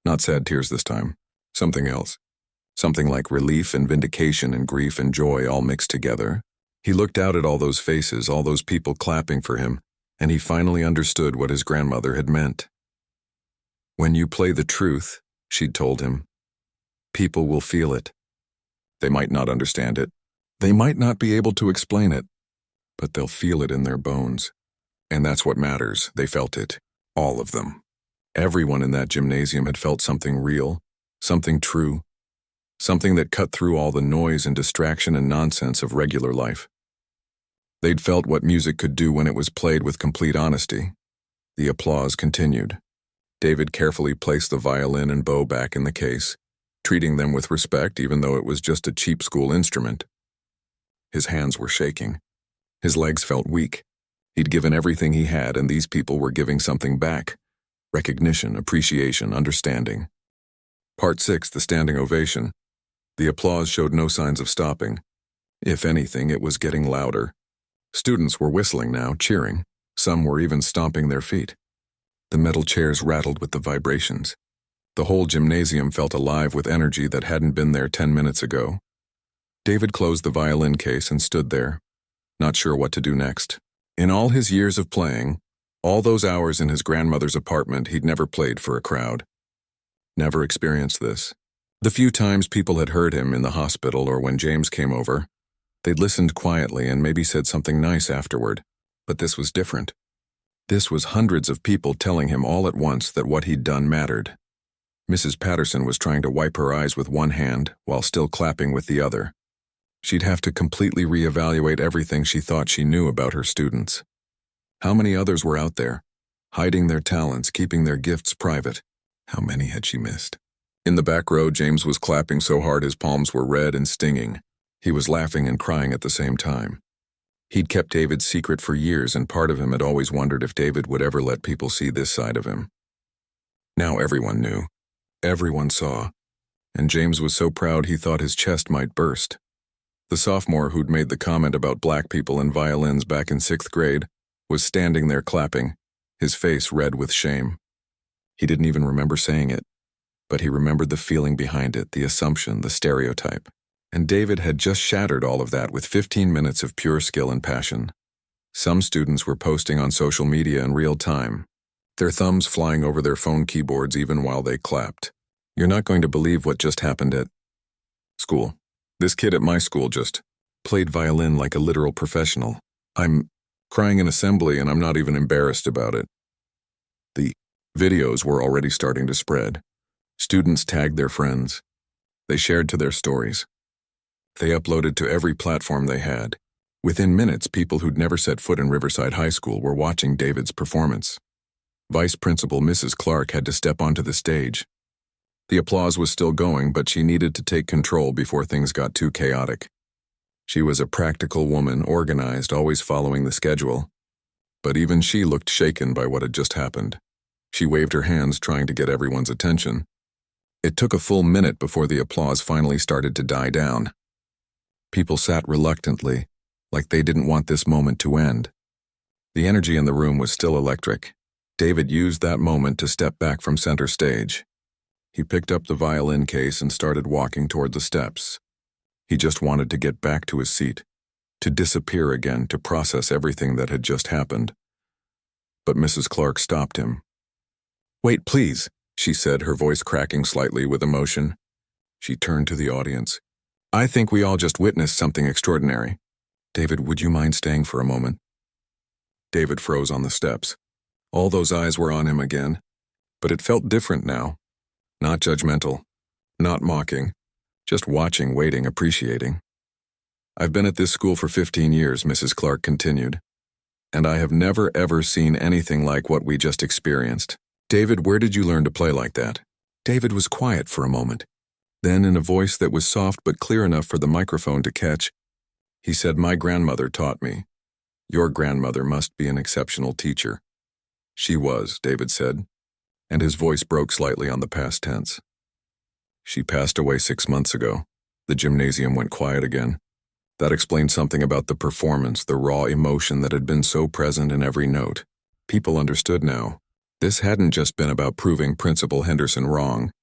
[SPEAKER 1] Not sad tears this time. Something else. Something like relief and vindication and grief and joy all mixed together. He looked out at all those faces, all those people clapping for him, and he finally understood what his grandmother had meant. When you play the truth, she'd told him, people will feel it. They might not understand it. They might not be able to explain it, but they'll feel it in their bones. And that's what matters. They felt it. All of them. Everyone in that gymnasium had felt something real, something true, something that cut through all the noise and distraction and nonsense of regular life. They'd felt what music could do when it was played with complete honesty. The applause continued. David carefully placed the violin and bow back in the case, treating them with respect even though it was just a cheap school instrument. His hands were shaking. His legs felt weak. He'd given everything he had, and these people were giving something back. Recognition, appreciation, understanding. Part 6, the standing ovation. The applause showed no signs of stopping. If anything, it was getting louder. Students were whistling now, cheering. Some were even stomping their feet. The metal chairs rattled with the vibrations. The whole gymnasium felt alive with energy that hadn't been there 10 minutes ago. David closed the violin case and stood there, not sure what to do next. In all his years of playing, all those hours in his grandmother's apartment, he'd never played for a crowd. Never experienced this. The few times people had heard him in the hospital or when James came over, they'd listened quietly and maybe said something nice afterward. But this was different. This was hundreds of people telling him all at once that what he'd done mattered. Mrs. Patterson was trying to wipe her eyes with one hand while still clapping with the other. She'd have to completely reevaluate everything she thought she knew about her students. How many others were out there, hiding their talents, keeping their gifts private? How many had she missed? In the back row, James was clapping so hard his palms were red and stinging. He was laughing and crying at the same time. He'd kept David's secret for years, and part of him had always wondered if David would ever let people see this side of him. Now everyone knew. Everyone saw. And James was so proud he thought his chest might burst. The sophomore who'd made the comment about black people and violins back in 6th grade was standing there clapping, his face red with shame. He didn't even remember saying it, but he remembered the feeling behind it, the assumption, the stereotype. And David had just shattered all of that with 15 minutes of pure skill and passion. Some students were posting on social media in real time, their thumbs flying over their phone keyboards even while they clapped. You're not going to believe what just happened at school. This kid at my school just played violin like a literal professional. I'm crying in assembly and I'm not even embarrassed about it. The videos were already starting to spread. Students tagged their friends. They shared to their stories. They uploaded to every platform they had. Within minutes, people who'd never set foot in Riverside High School were watching David's performance. Vice Principal Mrs. Clark had to step onto the stage. The applause was still going, but she needed to take control before things got too chaotic. She was a practical woman, organized, always following the schedule. But even she looked shaken by what had just happened. She waved her hands, trying to get everyone's attention. It took a full minute before the applause finally started to die down. People sat reluctantly, like they didn't want this moment to end. The energy in the room was still electric. David used that moment to step back from center stage. He picked up the violin case and started walking toward the steps. He just wanted to get back to his seat, to disappear again, to process everything that had just happened. But Mrs. Clark stopped him. "Wait, please," she said, her voice cracking slightly with emotion. She turned to the audience. "I think we all just witnessed something extraordinary. David, would you mind staying for a moment?" David froze on the steps. All those eyes were on him again, but it felt different now. Not judgmental, not mocking, just watching, waiting, appreciating. "I've been at this school for 15 years, Mrs. Clark continued, and I have never ever seen anything like what we just experienced. David, where did you learn to play like that?" David was quiet for a moment. Then, in a voice that was soft but clear enough for the microphone to catch, he said, "My grandmother taught me. Your grandmother must be an exceptional teacher." "She was," David said, and his voice broke slightly on the past tense. "She passed away 6 months ago." The gymnasium went quiet again. That explained something about the performance, the raw emotion that had been so present in every note. People understood now. This hadn't just been about proving Principal Henderson wrong.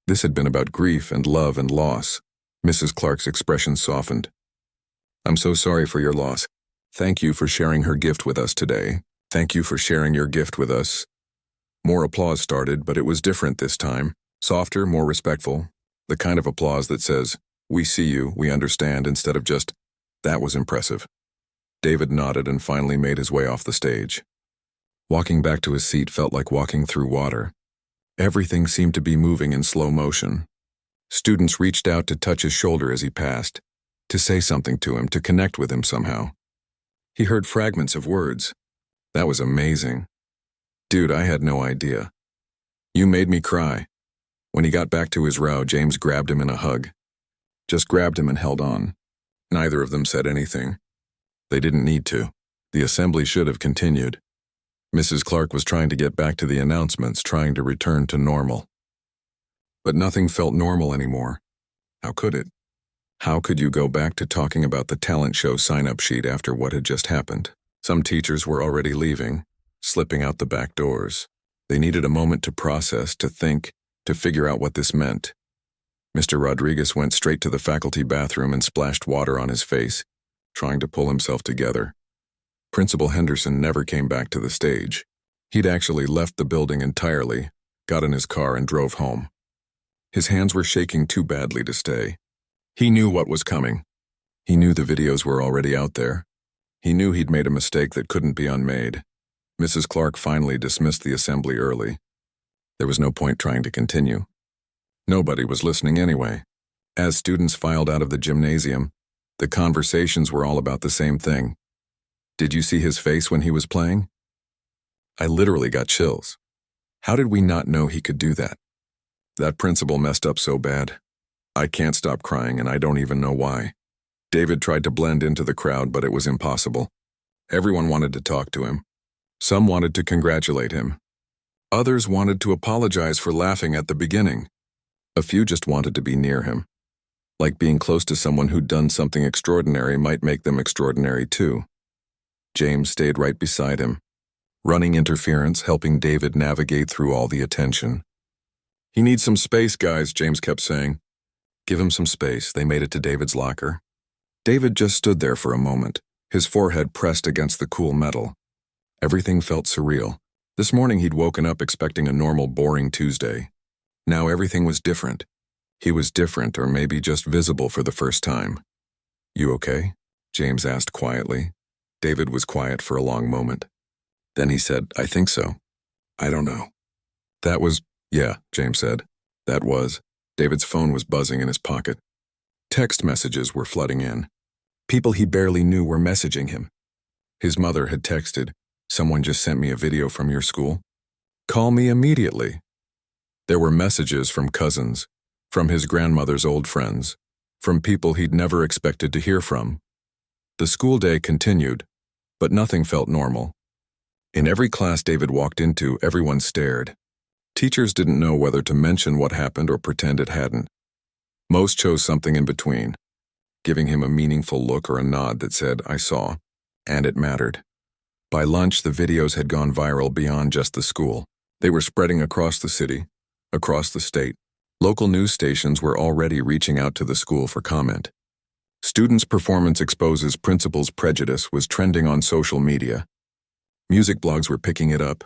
[SPEAKER 1] This had been about grief and love and loss. Mrs. Clark's expression softened. "I'm so sorry for your loss. Thank you for sharing her gift with us today. Thank you for sharing your gift with us." More applause started, but it was different this time. Softer, more respectful. The kind of applause that says, "We see you, we understand," instead of just, "That was impressive." David nodded and finally made his way off the stage. Walking back to his seat felt like walking through water. Everything seemed to be moving in slow motion. Students reached out to touch his shoulder as he passed, to say something to him, to connect with him somehow. He heard fragments of words. "That was amazing. Dude, I had no idea. You made me cry." When he got back to his row, James grabbed him in a hug. Just grabbed him and held on. Neither of them said anything. They didn't need to. The assembly should have continued. Mrs. Clark was trying to get back to the announcements, trying to return to normal. But nothing felt normal anymore. How could it? How could you go back to talking about the talent show sign-up sheet after what had just happened? Some teachers were already leaving, slipping out the back doors. They needed a moment to process, to think, to figure out what this meant. Mr. Rodriguez went straight to the faculty bathroom and splashed water on his face, trying to pull himself together. Principal Henderson never came back to the stage. He'd actually left the building entirely, got in his car and drove home. His hands were shaking too badly to stay. He knew what was coming. He knew the videos were already out there. He knew he'd made a mistake that couldn't be unmade. Mrs. Clark finally dismissed the assembly early. There was no point trying to continue. Nobody was listening anyway. As students filed out of the gymnasium, the conversations were all about the same thing. Did you see his face when he was playing? I literally got chills. How did we not know he could do that? That principal messed up so bad. I can't stop crying and I don't even know why. David tried to blend into the crowd, but it was impossible. Everyone wanted to talk to him. Some wanted to congratulate him. Others wanted to apologize for laughing at the beginning. A few just wanted to be near him. Like being close to someone who'd done something extraordinary might make them extraordinary too. James stayed right beside him, running interference, helping David navigate through all the attention. He needs some space, guys, James kept saying. Give him some space. They made it to David's locker. David just stood there for a moment, his forehead pressed against the cool metal. Everything felt surreal. This morning he'd woken up expecting a normal, boring Tuesday. Now everything was different. He was different, or maybe just visible for the first time. You okay? James asked quietly. David was quiet for a long moment. Then he said, I think so. I don't know. That was, yeah, James said. That was. David's phone was buzzing in his pocket. Text messages were flooding in. People he barely knew were messaging him. His mother had texted, someone just sent me a video from your school. Call me immediately. There were messages from cousins, from his grandmother's old friends, from people he'd never expected to hear from. The school day continued, but nothing felt normal. In every class David walked into, everyone stared. Teachers didn't know whether to mention what happened or pretend it hadn't. Most chose something in between, giving him a meaningful look or a nod that said, I saw, and it mattered. By lunch, the videos had gone viral beyond just the school. They were spreading across the city, across the state. Local news stations were already reaching out to the school for comment. Students' performance exposes principal's prejudice was trending on social media. Music blogs were picking it up.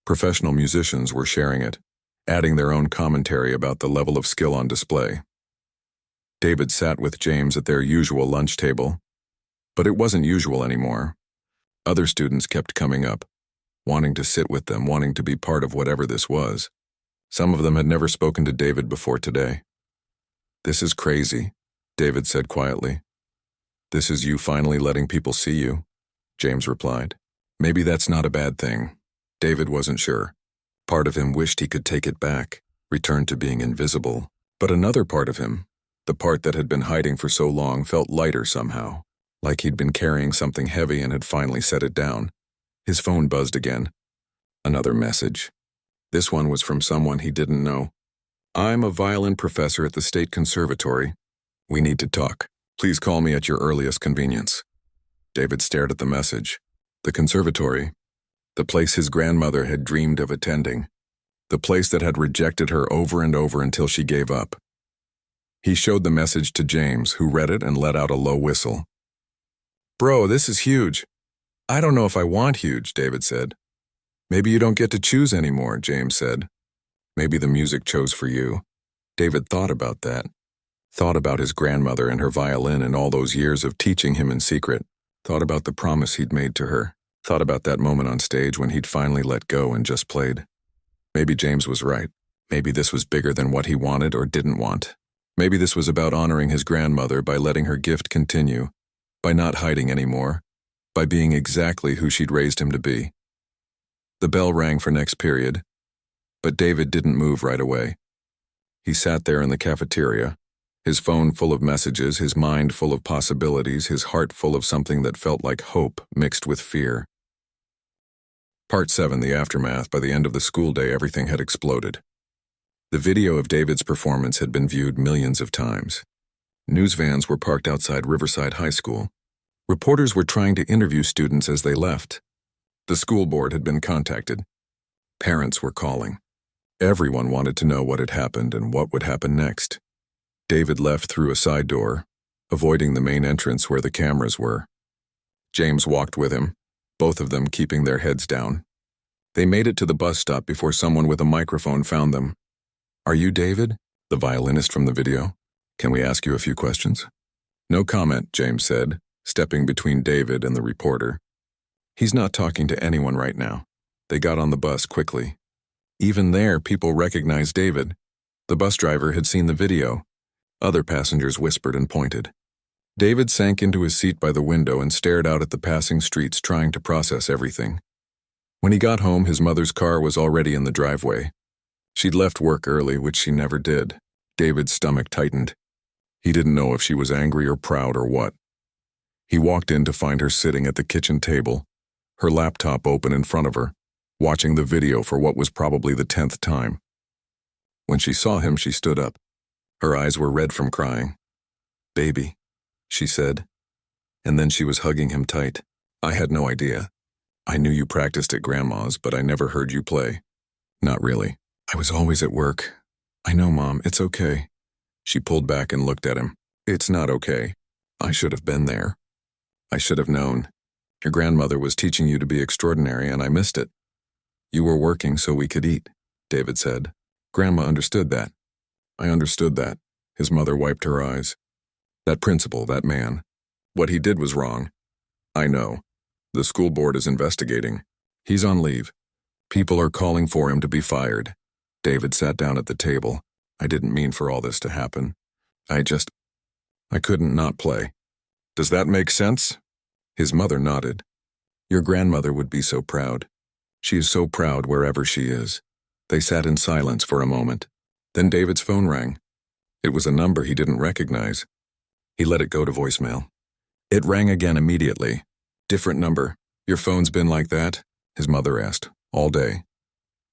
[SPEAKER 1] Professional musicians were sharing it, adding their own commentary about the level of skill on display. David sat with James at their usual lunch table. But it wasn't usual anymore. Other students kept coming up, wanting to sit with them, wanting to be part of whatever this was. Some of them had never spoken to David before today. This is crazy, David said quietly. This is you finally letting people see you, James replied. Maybe that's not a bad thing. David wasn't sure. Part of him wished he could take it back, return to being invisible. But another part of him, the part that had been hiding for so long, felt lighter somehow, like he'd been carrying something heavy and had finally set it down. His phone buzzed again. Another message. This one was from someone he didn't know. I'm a violin professor at the State Conservatory. We need to talk. Please call me at your earliest convenience. David stared at the message. The conservatory, the place his grandmother had dreamed of attending, the place that had rejected her over and over until she gave up. He showed the message to James, who read it and let out a low whistle. Bro, this is huge. I don't know if I want huge, David said. Maybe you don't get to choose anymore, James said. Maybe the music chose for you. David thought about that. Thought about his grandmother and her violin and all those years of teaching him in secret. Thought about the promise he'd made to her. Thought about that moment on stage when he'd finally let go and just played. Maybe James was right. Maybe this was bigger than what he wanted or didn't want. Maybe this was about honoring his grandmother by letting her gift continue, by not hiding anymore, by being exactly who she'd raised him to be. The bell rang for next period, but David didn't move right away. He sat there in the cafeteria, his phone full of messages, his mind full of possibilities, his heart full of something that felt like hope mixed with fear. Part 7, the aftermath. By the end of the school day, everything had exploded. The video of David's performance had been viewed millions of times. News vans were parked outside Riverside High School. Reporters were trying to interview students as they left. The school board had been contacted. Parents were calling. Everyone wanted to know what had happened and what would happen next. David left through a side door, avoiding the main entrance where the cameras were. James walked with him, both of them keeping their heads down. They made it to the bus stop before someone with a microphone found them. Are you David, the violinist from the video? Can we ask you a few questions? No comment, James said, stepping between David and the reporter. He's not talking to anyone right now. They got on the bus quickly. Even there, people recognized David. The bus driver had seen the video. Other passengers whispered and pointed. David sank into his seat by the window and stared out at the passing streets, trying to process everything. When he got home, his mother's car was already in the driveway. She'd left work early, which she never did. David's stomach tightened. He didn't know if she was angry or proud or what. He walked in to find her sitting at the kitchen table, her laptop open in front of her, watching the video for what was probably the 10th time. When she saw him, she stood up. Her eyes were red from crying. "Baby," she said. And then she was hugging him tight. "I had no idea. I knew you practiced at Grandma's, but I never heard you play." "Not really. I was always at work." "I know, Mom. It's okay." She pulled back and looked at him. "It's not okay. I should have been there. I should have known. Your grandmother was teaching you to be extraordinary, and I missed it." "You were working so we could eat," David said. "Grandma understood that." "I understood that." His mother wiped her eyes. "That principal, that man. What he did was wrong. I know. The school board is investigating. He's on leave. People are calling for him to be fired." David sat down at the table. "I didn't mean for all this to happen. I couldn't not play. Does that make sense?" His mother nodded. "Your grandmother would be so proud. She is so proud wherever she is." They sat in silence for a moment. Then David's phone rang. It was a number he didn't recognize. He let it go to voicemail. It rang again immediately. "Different number. Your phone's been like that?" his mother asked. "All day.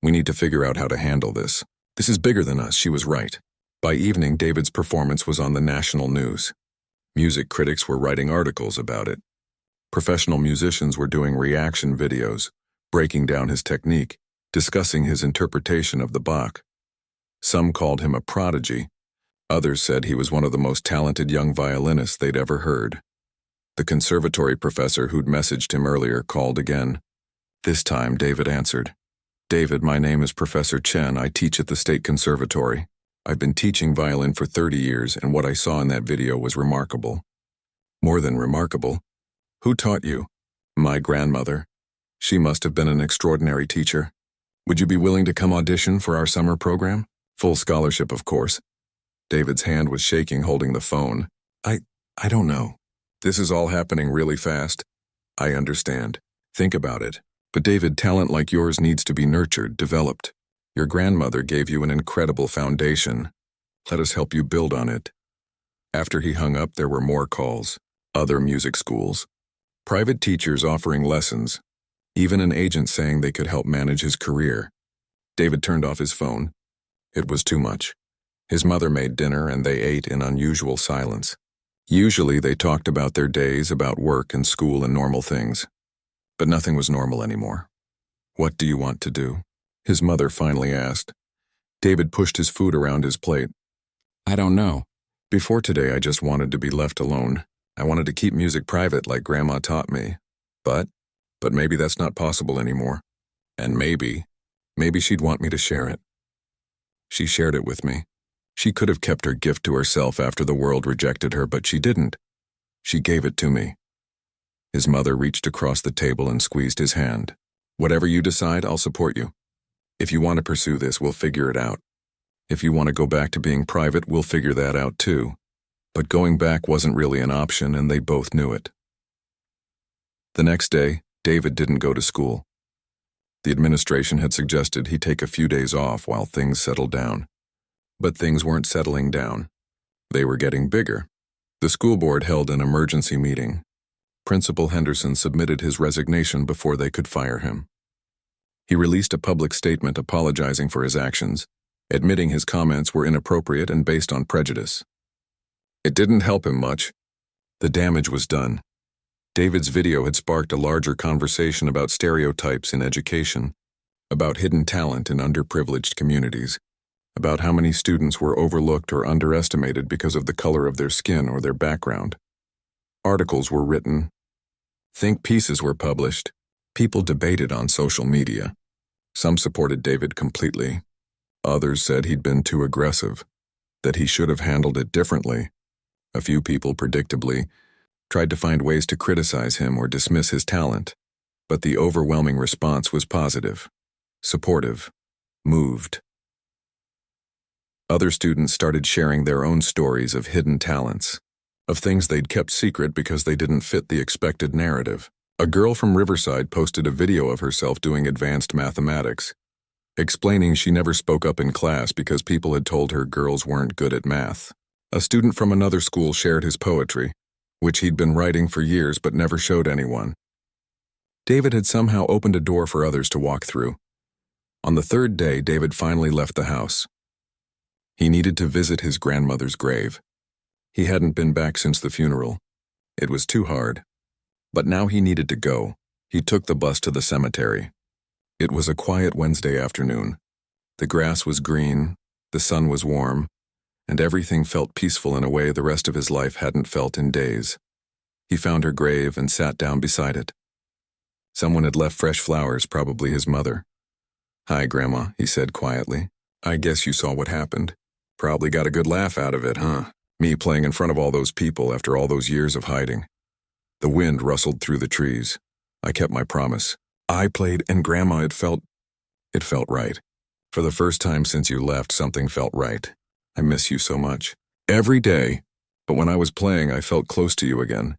[SPEAKER 1] We need to figure out how to handle this. This is bigger than us." She was right. By evening, David's performance was on the national news. Music critics were writing articles about it. Professional musicians were doing reaction videos, breaking down his technique, discussing his interpretation of the Bach. Some called him a prodigy. Others said he was one of the most talented young violinists they'd ever heard. The conservatory professor who'd messaged him earlier called again. This time, David answered. "David, my name is Professor Chen. I teach at the State Conservatory. I've been teaching violin for 30 years, and what I saw in that video was remarkable." "More than remarkable. Who taught you?" "My grandmother. She must have been an extraordinary teacher. Would you be willing to come audition for our summer program? Full scholarship, of course." David's hand was shaking, holding the phone. I don't know. This is all happening really fast." "I understand. Think about it. But David, talent like yours needs to be nurtured, developed. Your grandmother gave you an incredible foundation. Let us help you build on it." After he hung up, there were more calls. Other music schools. Private teachers offering lessons. Even an agent saying they could help manage his career. David turned off his phone. It was too much. His mother made dinner, and they ate in unusual silence. Usually they talked about their days, about work and school and normal things. But nothing was normal anymore. "What do you want to do?" his mother finally asked. David pushed his food around his plate. "I don't know. Before today, I just wanted to be left alone. I wanted to keep music private like Grandma taught me. But maybe that's not possible anymore. And maybe she'd want me to share it. She shared it with me. She could have kept her gift to herself after the world rejected her, but she didn't. She gave it to me." His mother reached across the table and squeezed his hand. "Whatever you decide, I'll support you. If you want to pursue this, we'll figure it out. If you want to go back to being private, we'll figure that out too." But going back wasn't really an option, and they both knew it. The next day, David didn't go to school. The administration had suggested he take a few days off while things settled down. But things weren't settling down. They were getting bigger. The school board held an emergency meeting. Principal Henderson submitted his resignation before they could fire him. He released a public statement apologizing for his actions, admitting his comments were inappropriate and based on prejudice. It didn't help him much. The damage was done. David's video had sparked a larger conversation about stereotypes in education, about hidden talent in underprivileged communities, about how many students were overlooked or underestimated because of the color of their skin or their background. Articles were written. Think pieces were published. People debated on social media. Some supported David completely. Others said he'd been too aggressive, that he should have handled it differently. A few people, predictably, tried to find ways to criticize him or dismiss his talent. but the overwhelming response was positive, supportive, moved. Other students started sharing their own stories of hidden talents, of things they'd kept secret because they didn't fit the expected narrative. A girl from Riverside posted a video of herself doing advanced mathematics, explaining she never spoke up in class because people had told her girls weren't good at math. A student from another school shared his poetry, which he'd been writing for years but never showed anyone. David had somehow opened a door for others to walk through. On the third day, David finally left the house. He needed to visit his grandmother's grave. He hadn't been back since the funeral. It was too hard. But now he needed to go. He took the bus to the cemetery. It was a quiet Wednesday afternoon. The grass was green, the sun was warm, and everything felt peaceful in a way the rest of his life hadn't felt in days. He found her grave and sat down beside it. Someone had left fresh flowers, probably his mother. "Hi, Grandma," he said quietly. "I guess you saw what happened. Probably got a good laugh out of it, huh? Me playing in front of all those people after all those years of hiding." The wind rustled through the trees. I kept my promise. I played, and Grandma, it felt right. For the first time since you left, something felt right. I miss you so much. Every day. But when I was playing, I felt close to you again.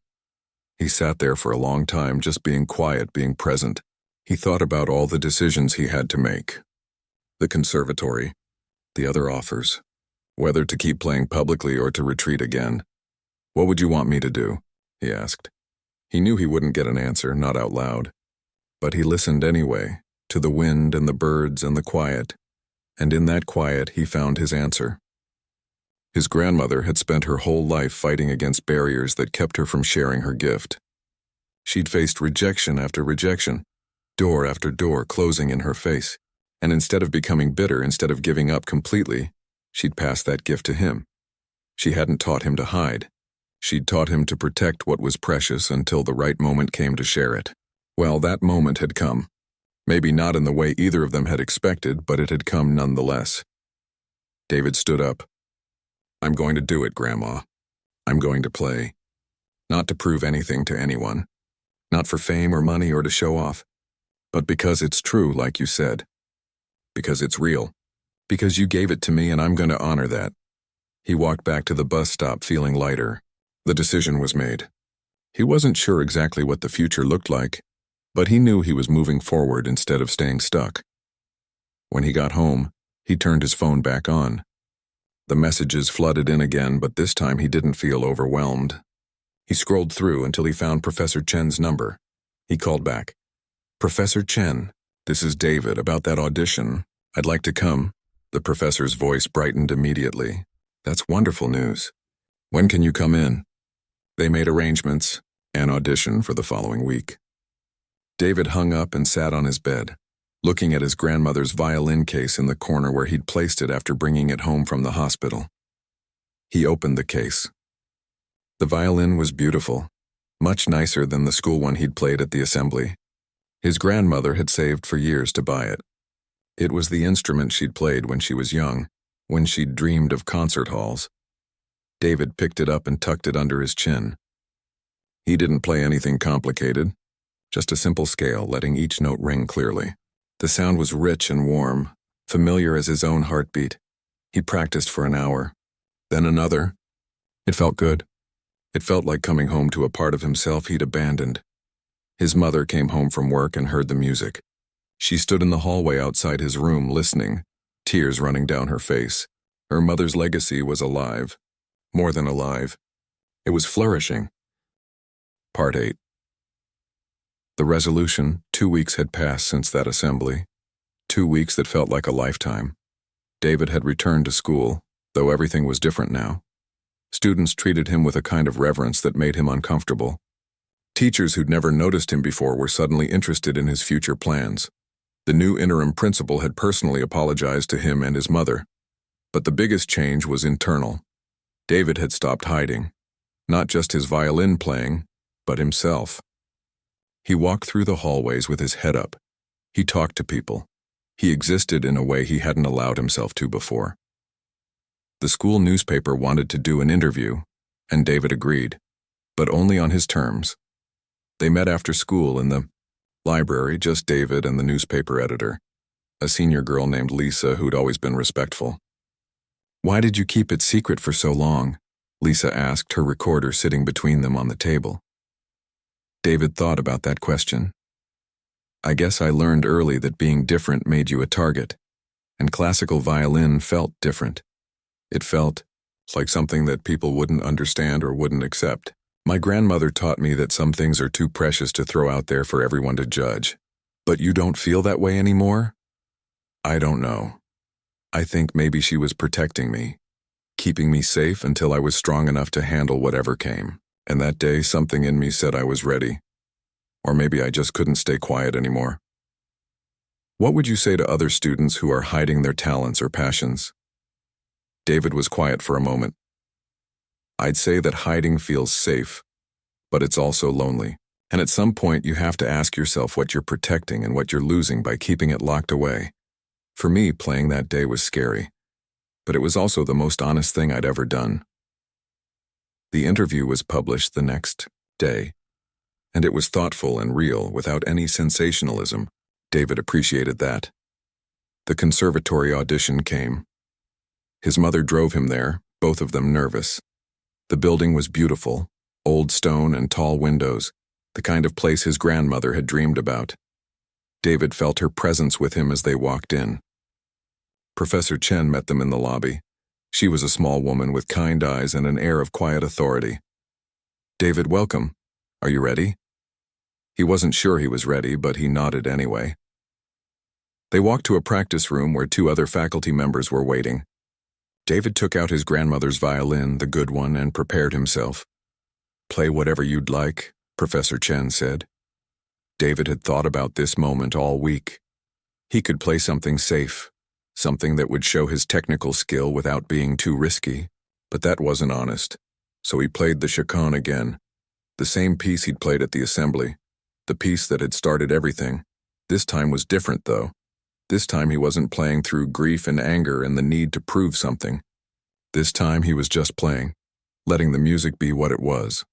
[SPEAKER 1] He sat there for a long time, just being quiet, being present. He thought about all the decisions he had to make. The conservatory, the other offers, whether to keep playing publicly or to retreat again. "What would you want me to do?" he asked. He knew he wouldn't get an answer, not out loud. But he listened anyway, to the wind and the birds and the quiet. And in that quiet, he found his answer. His grandmother had spent her whole life fighting against barriers that kept her from sharing her gift. She'd faced rejection after rejection, door after door closing in her face. And instead of becoming bitter, instead of giving up completely, she'd passed that gift to him. She hadn't taught him to hide. She'd taught him to protect what was precious until the right moment came to share it. Well, that moment had come. Maybe not in the way either of them had expected, but it had come nonetheless. David stood up. "I'm going to do it, Grandma. I'm going to play. Not to prove anything to anyone. Not for fame or money or to show off. But because it's true, like you said. Because it's real. Because you gave it to me and I'm going to honor that." He walked back to the bus stop feeling lighter. The decision was made. He wasn't sure exactly what the future looked like, but he knew he was moving forward instead of staying stuck. When he got home, he turned his phone back on. The messages flooded in again, but this time he didn't feel overwhelmed. He scrolled through until he found Professor Chen's number. He called back. "Professor Chen, this is David about that audition. I'd like to come." The professor's voice brightened immediately. "That's wonderful news. When can you come in?" They made arrangements, an audition for the following week. David hung up and sat on his bed, looking at his grandmother's violin case in the corner where he'd placed it after bringing it home from the hospital. He opened the case. The violin was beautiful, much nicer than the school one he'd played at the assembly. His grandmother had saved for years to buy it. It was the instrument she'd played when she was young, when she'd dreamed of concert halls. David picked it up and tucked it under his chin. He didn't play anything complicated, just a simple scale, letting each note ring clearly. The sound was rich and warm, familiar as his own heartbeat. He practiced for an hour, then another. It felt good. It felt like coming home to a part of himself he'd abandoned. His mother came home from work and heard the music. She stood in the hallway outside his room listening, tears running down her face. Her mother's legacy was alive. More than alive. It was flourishing. Part 8. The resolution, 2 weeks had passed since that assembly. 2 weeks that felt like a lifetime. David had returned to school, though everything was different now. Students treated him with a kind of reverence that made him uncomfortable. Teachers who'd never noticed him before were suddenly interested in his future plans. The new interim principal had personally apologized to him and his mother. But the biggest change was internal. David had stopped hiding. Not just his violin playing, but himself. He walked through the hallways with his head up. He talked to people. He existed in a way he hadn't allowed himself to before. The school newspaper wanted to do an interview, and David agreed, but only on his terms. They met after school in the Library, just David and the newspaper editor, a senior girl named Lisa who'd always been respectful. "Why did you keep it secret for so long?" Lisa asked, her recorder sitting between them on the table. David thought about that question. "I guess I learned early that being different made you a target, and classical violin felt different. It felt like something that people wouldn't understand or wouldn't accept. My grandmother taught me that some things are too precious to throw out there for everyone to judge. But you don't feel that way anymore?" "I don't know. I think maybe she was protecting me, keeping me safe until I was strong enough to handle whatever came. And that day, something in me said I was ready. Or maybe I just couldn't stay quiet anymore." "What would you say to other students who are hiding their talents or passions?" David was quiet for a moment. "I'd say that hiding feels safe, but it's also lonely. And at some point you have to ask yourself what you're protecting and what you're losing by keeping it locked away. For me, playing that day was scary, but it was also the most honest thing I'd ever done." The interview was published the next day, and it was thoughtful and real without any sensationalism. David appreciated that. The conservatory audition came. His mother drove him there, both of them nervous. The building was beautiful, old stone and tall windows, the kind of place his grandmother had dreamed about. David felt her presence with him as they walked in. Professor Chen met them in the lobby. She was a small woman with kind eyes and an air of quiet authority. "David, welcome. Are you ready?" He wasn't sure he was ready, but he nodded anyway. They walked to a practice room where 2 other faculty members were waiting. David took out his grandmother's violin, the good one, and prepared himself. "Play whatever you'd like," Professor Chen said. David had thought about this moment all week. He could play something safe, something that would show his technical skill without being too risky, but that wasn't honest. So he played the chaconne again, the same piece he'd played at the assembly, the piece that had started everything. This time was different, though. This time he wasn't playing through grief and anger and the need to prove something. This time he was just playing, letting the music be what it was,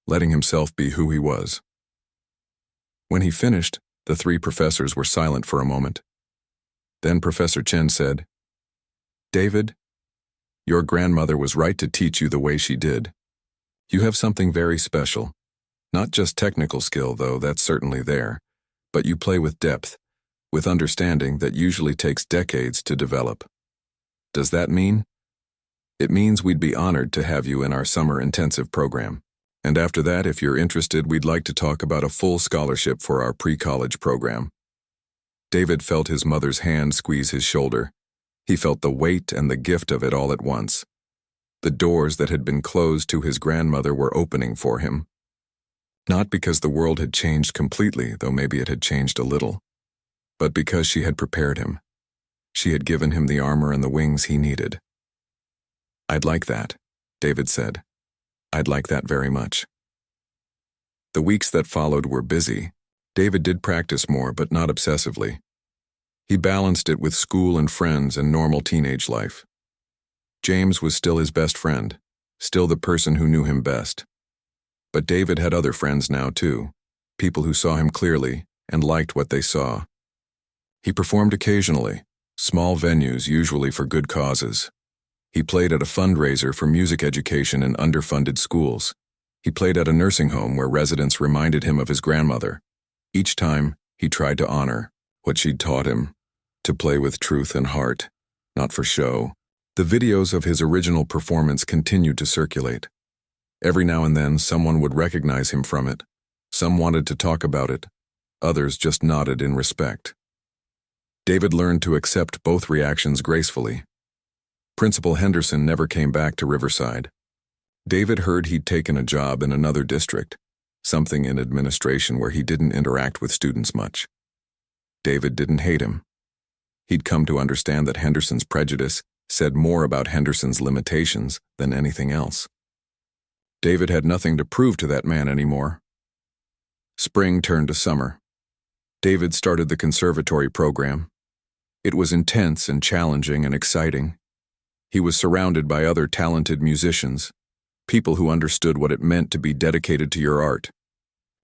[SPEAKER 1] letting himself be who he was. When he finished, the 3 professors were silent for a moment. Then Professor Chen said, "David, your grandmother was right to teach you the way she did. You have something very special. Not just technical skill, though, that's certainly there, but you play with depth, with understanding that usually takes decades to develop. Does that mean? It means we'd be honored to have you in our summer intensive program. And after that, if you're interested, we'd like to talk about a full scholarship for our pre-college program." David felt his mother's hand squeeze his shoulder. He felt the weight and the gift of it all at once. The doors that had been closed to his grandmother were opening for him. Not because the world had changed completely, though maybe it had changed a little, but because she had prepared him. She had given him the armor and the wings he needed. "I'd like that," David said. "I'd like that very much." The weeks that followed were busy. David did practice more, but not obsessively. He balanced it with school and friends and normal teenage life. James was still his best friend, still the person who knew him best. But David had other friends now too, people who saw him clearly and liked what they saw. He performed occasionally, small venues usually for good causes. He played at a fundraiser for music education in underfunded schools. He played at a nursing home where residents reminded him of his grandmother. Each time, he tried to honor what she'd taught him, to play with truth and heart, not for show. The videos of his original performance continued to circulate. Every now and then, someone would recognize him from it. Some wanted to talk about it. Others just nodded in respect. David learned to accept both reactions gracefully. Principal Henderson never came back to Riverside. David heard he'd taken a job in another district, something in administration where he didn't interact with students much. David didn't hate him. He'd come to understand that Henderson's prejudice said more about Henderson's limitations than anything else. David had nothing to prove to that man anymore. Spring turned to summer. David started the conservatory program. It was intense and challenging and exciting. He was surrounded by other talented musicians, people who understood what it meant to be dedicated to your art.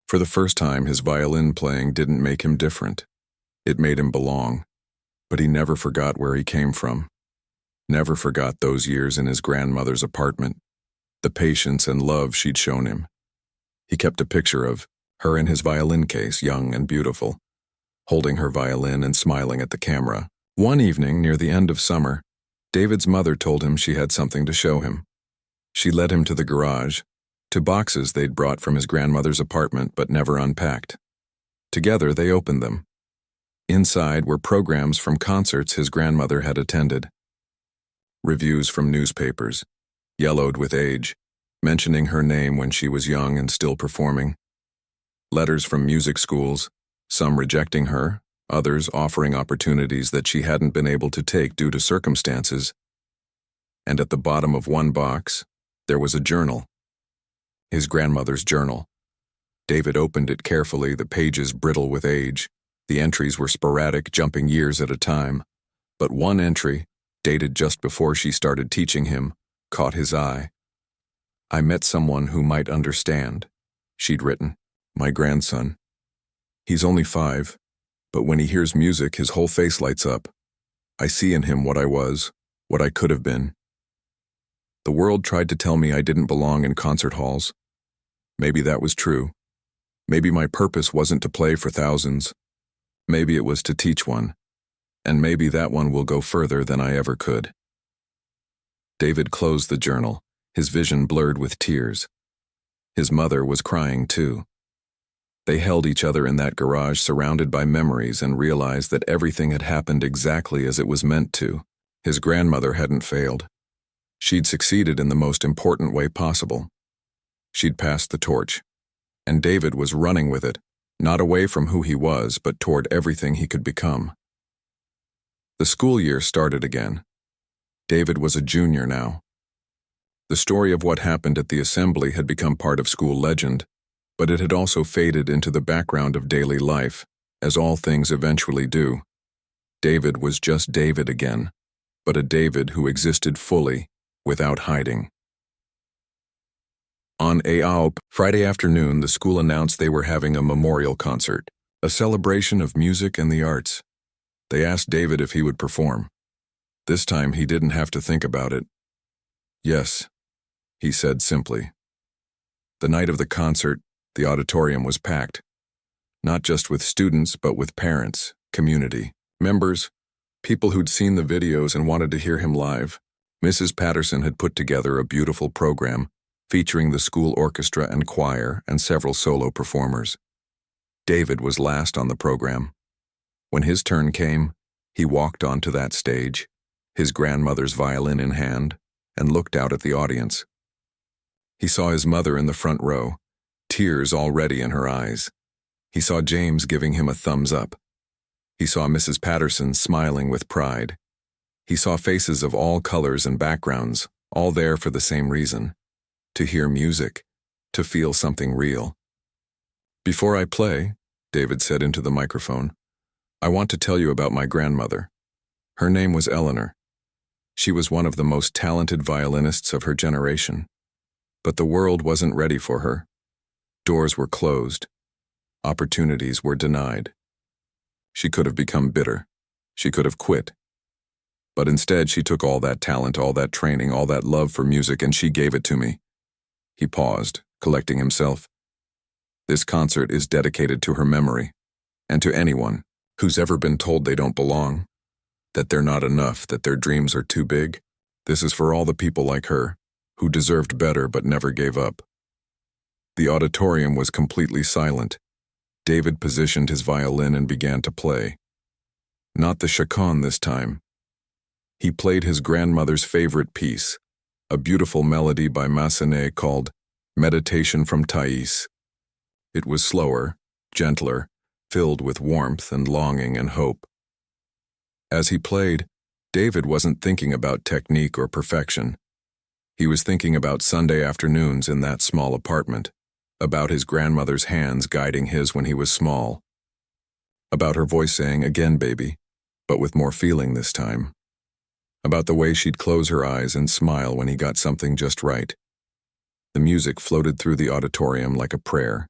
[SPEAKER 1] For the first time, his violin playing didn't make him different. It made him belong. But he never forgot where he came from. Never forgot those years in his grandmother's apartment, the patience and love she'd shown him. He kept a picture of her in his violin case, young and beautiful, holding her violin and smiling at the camera. One evening, near the end of summer, David's mother told him she had something to show him. She led him to the garage, to boxes they'd brought from his grandmother's apartment but never unpacked. Together, they opened them. Inside were programs from concerts his grandmother had attended. Reviews from newspapers, yellowed with age, mentioning her name when she was young and still performing. Letters from music schools, some rejecting her, others offering opportunities that she hadn't been able to take due to circumstances. And at the bottom of one box, there was a journal. His grandmother's journal. David opened it carefully, the pages brittle with age. The entries were sporadic, jumping years at a time. But one entry, dated just before she started teaching him, caught his eye. "I met someone who might understand," she'd written. "My grandson. He's only 5, but when he hears music, his whole face lights up. I see in him what I was, what I could have been. The world tried to tell me I didn't belong in concert halls. Maybe that was true. Maybe my purpose wasn't to play for thousands. Maybe it was to teach one. And maybe that one will go further than I ever could." David closed the journal, his vision blurred with tears. His mother was crying too. They held each other in that garage, surrounded by memories, and realized that everything had happened exactly as it was meant to. His grandmother hadn't failed. She'd succeeded in the most important way possible. She'd passed the torch, and David was running with it, not away from who he was, but toward everything he could become. The school year started again. David was a junior now. The story of what happened at the assembly had become part of school legend, but it had also faded into the background of daily life, as all things eventually do. David was just David again, but a David who existed fully, without hiding. On Friday afternoon, the school announced they were having a memorial concert, a celebration of music and the arts. They asked David if he would perform. This time he didn't have to think about it. "Yes," he said simply. The night of the concert, the auditorium was packed, not just with students but with parents, community, members, people who'd seen the videos and wanted to hear him live. Mrs. Patterson had put together a beautiful program featuring the school orchestra and choir and several solo performers. David was last on the program. When his turn came, he walked onto that stage, his grandmother's violin in hand, and looked out at the audience. He saw his mother in the front row, tears already in her eyes. He saw James giving him a thumbs up. He saw Mrs. Patterson smiling with pride. He saw faces of all colors and backgrounds, all there for the same reason: to hear music, to feel something real. "Before I play," David said into the microphone, "I want to tell you about my grandmother. Her name was Eleanor. She was one of the most talented violinists of her generation. But the world wasn't ready for her. Doors were closed. Opportunities were denied. She could have become bitter. She could have quit. But instead, she took all that talent, all that training, all that love for music, and she gave it to me." He paused, collecting himself. "This concert is dedicated to her memory, and to anyone who's ever been told they don't belong, that they're not enough, that their dreams are too big. This is for all the people like her, who deserved better but never gave up." The auditorium was completely silent. David positioned his violin and began to play. Not the chaconne this time. He played his grandmother's favorite piece, a beautiful melody by Massenet called Meditation from Thais. It was slower, gentler, filled with warmth and longing and hope. As he played, David wasn't thinking about technique or perfection. He was thinking about Sunday afternoons in that small apartment, about his grandmother's hands guiding his when he was small, about her voice saying, "Again, baby," but with more feeling this time, about the way she'd close her eyes and smile when he got something just right. The music floated through the auditorium like a prayer,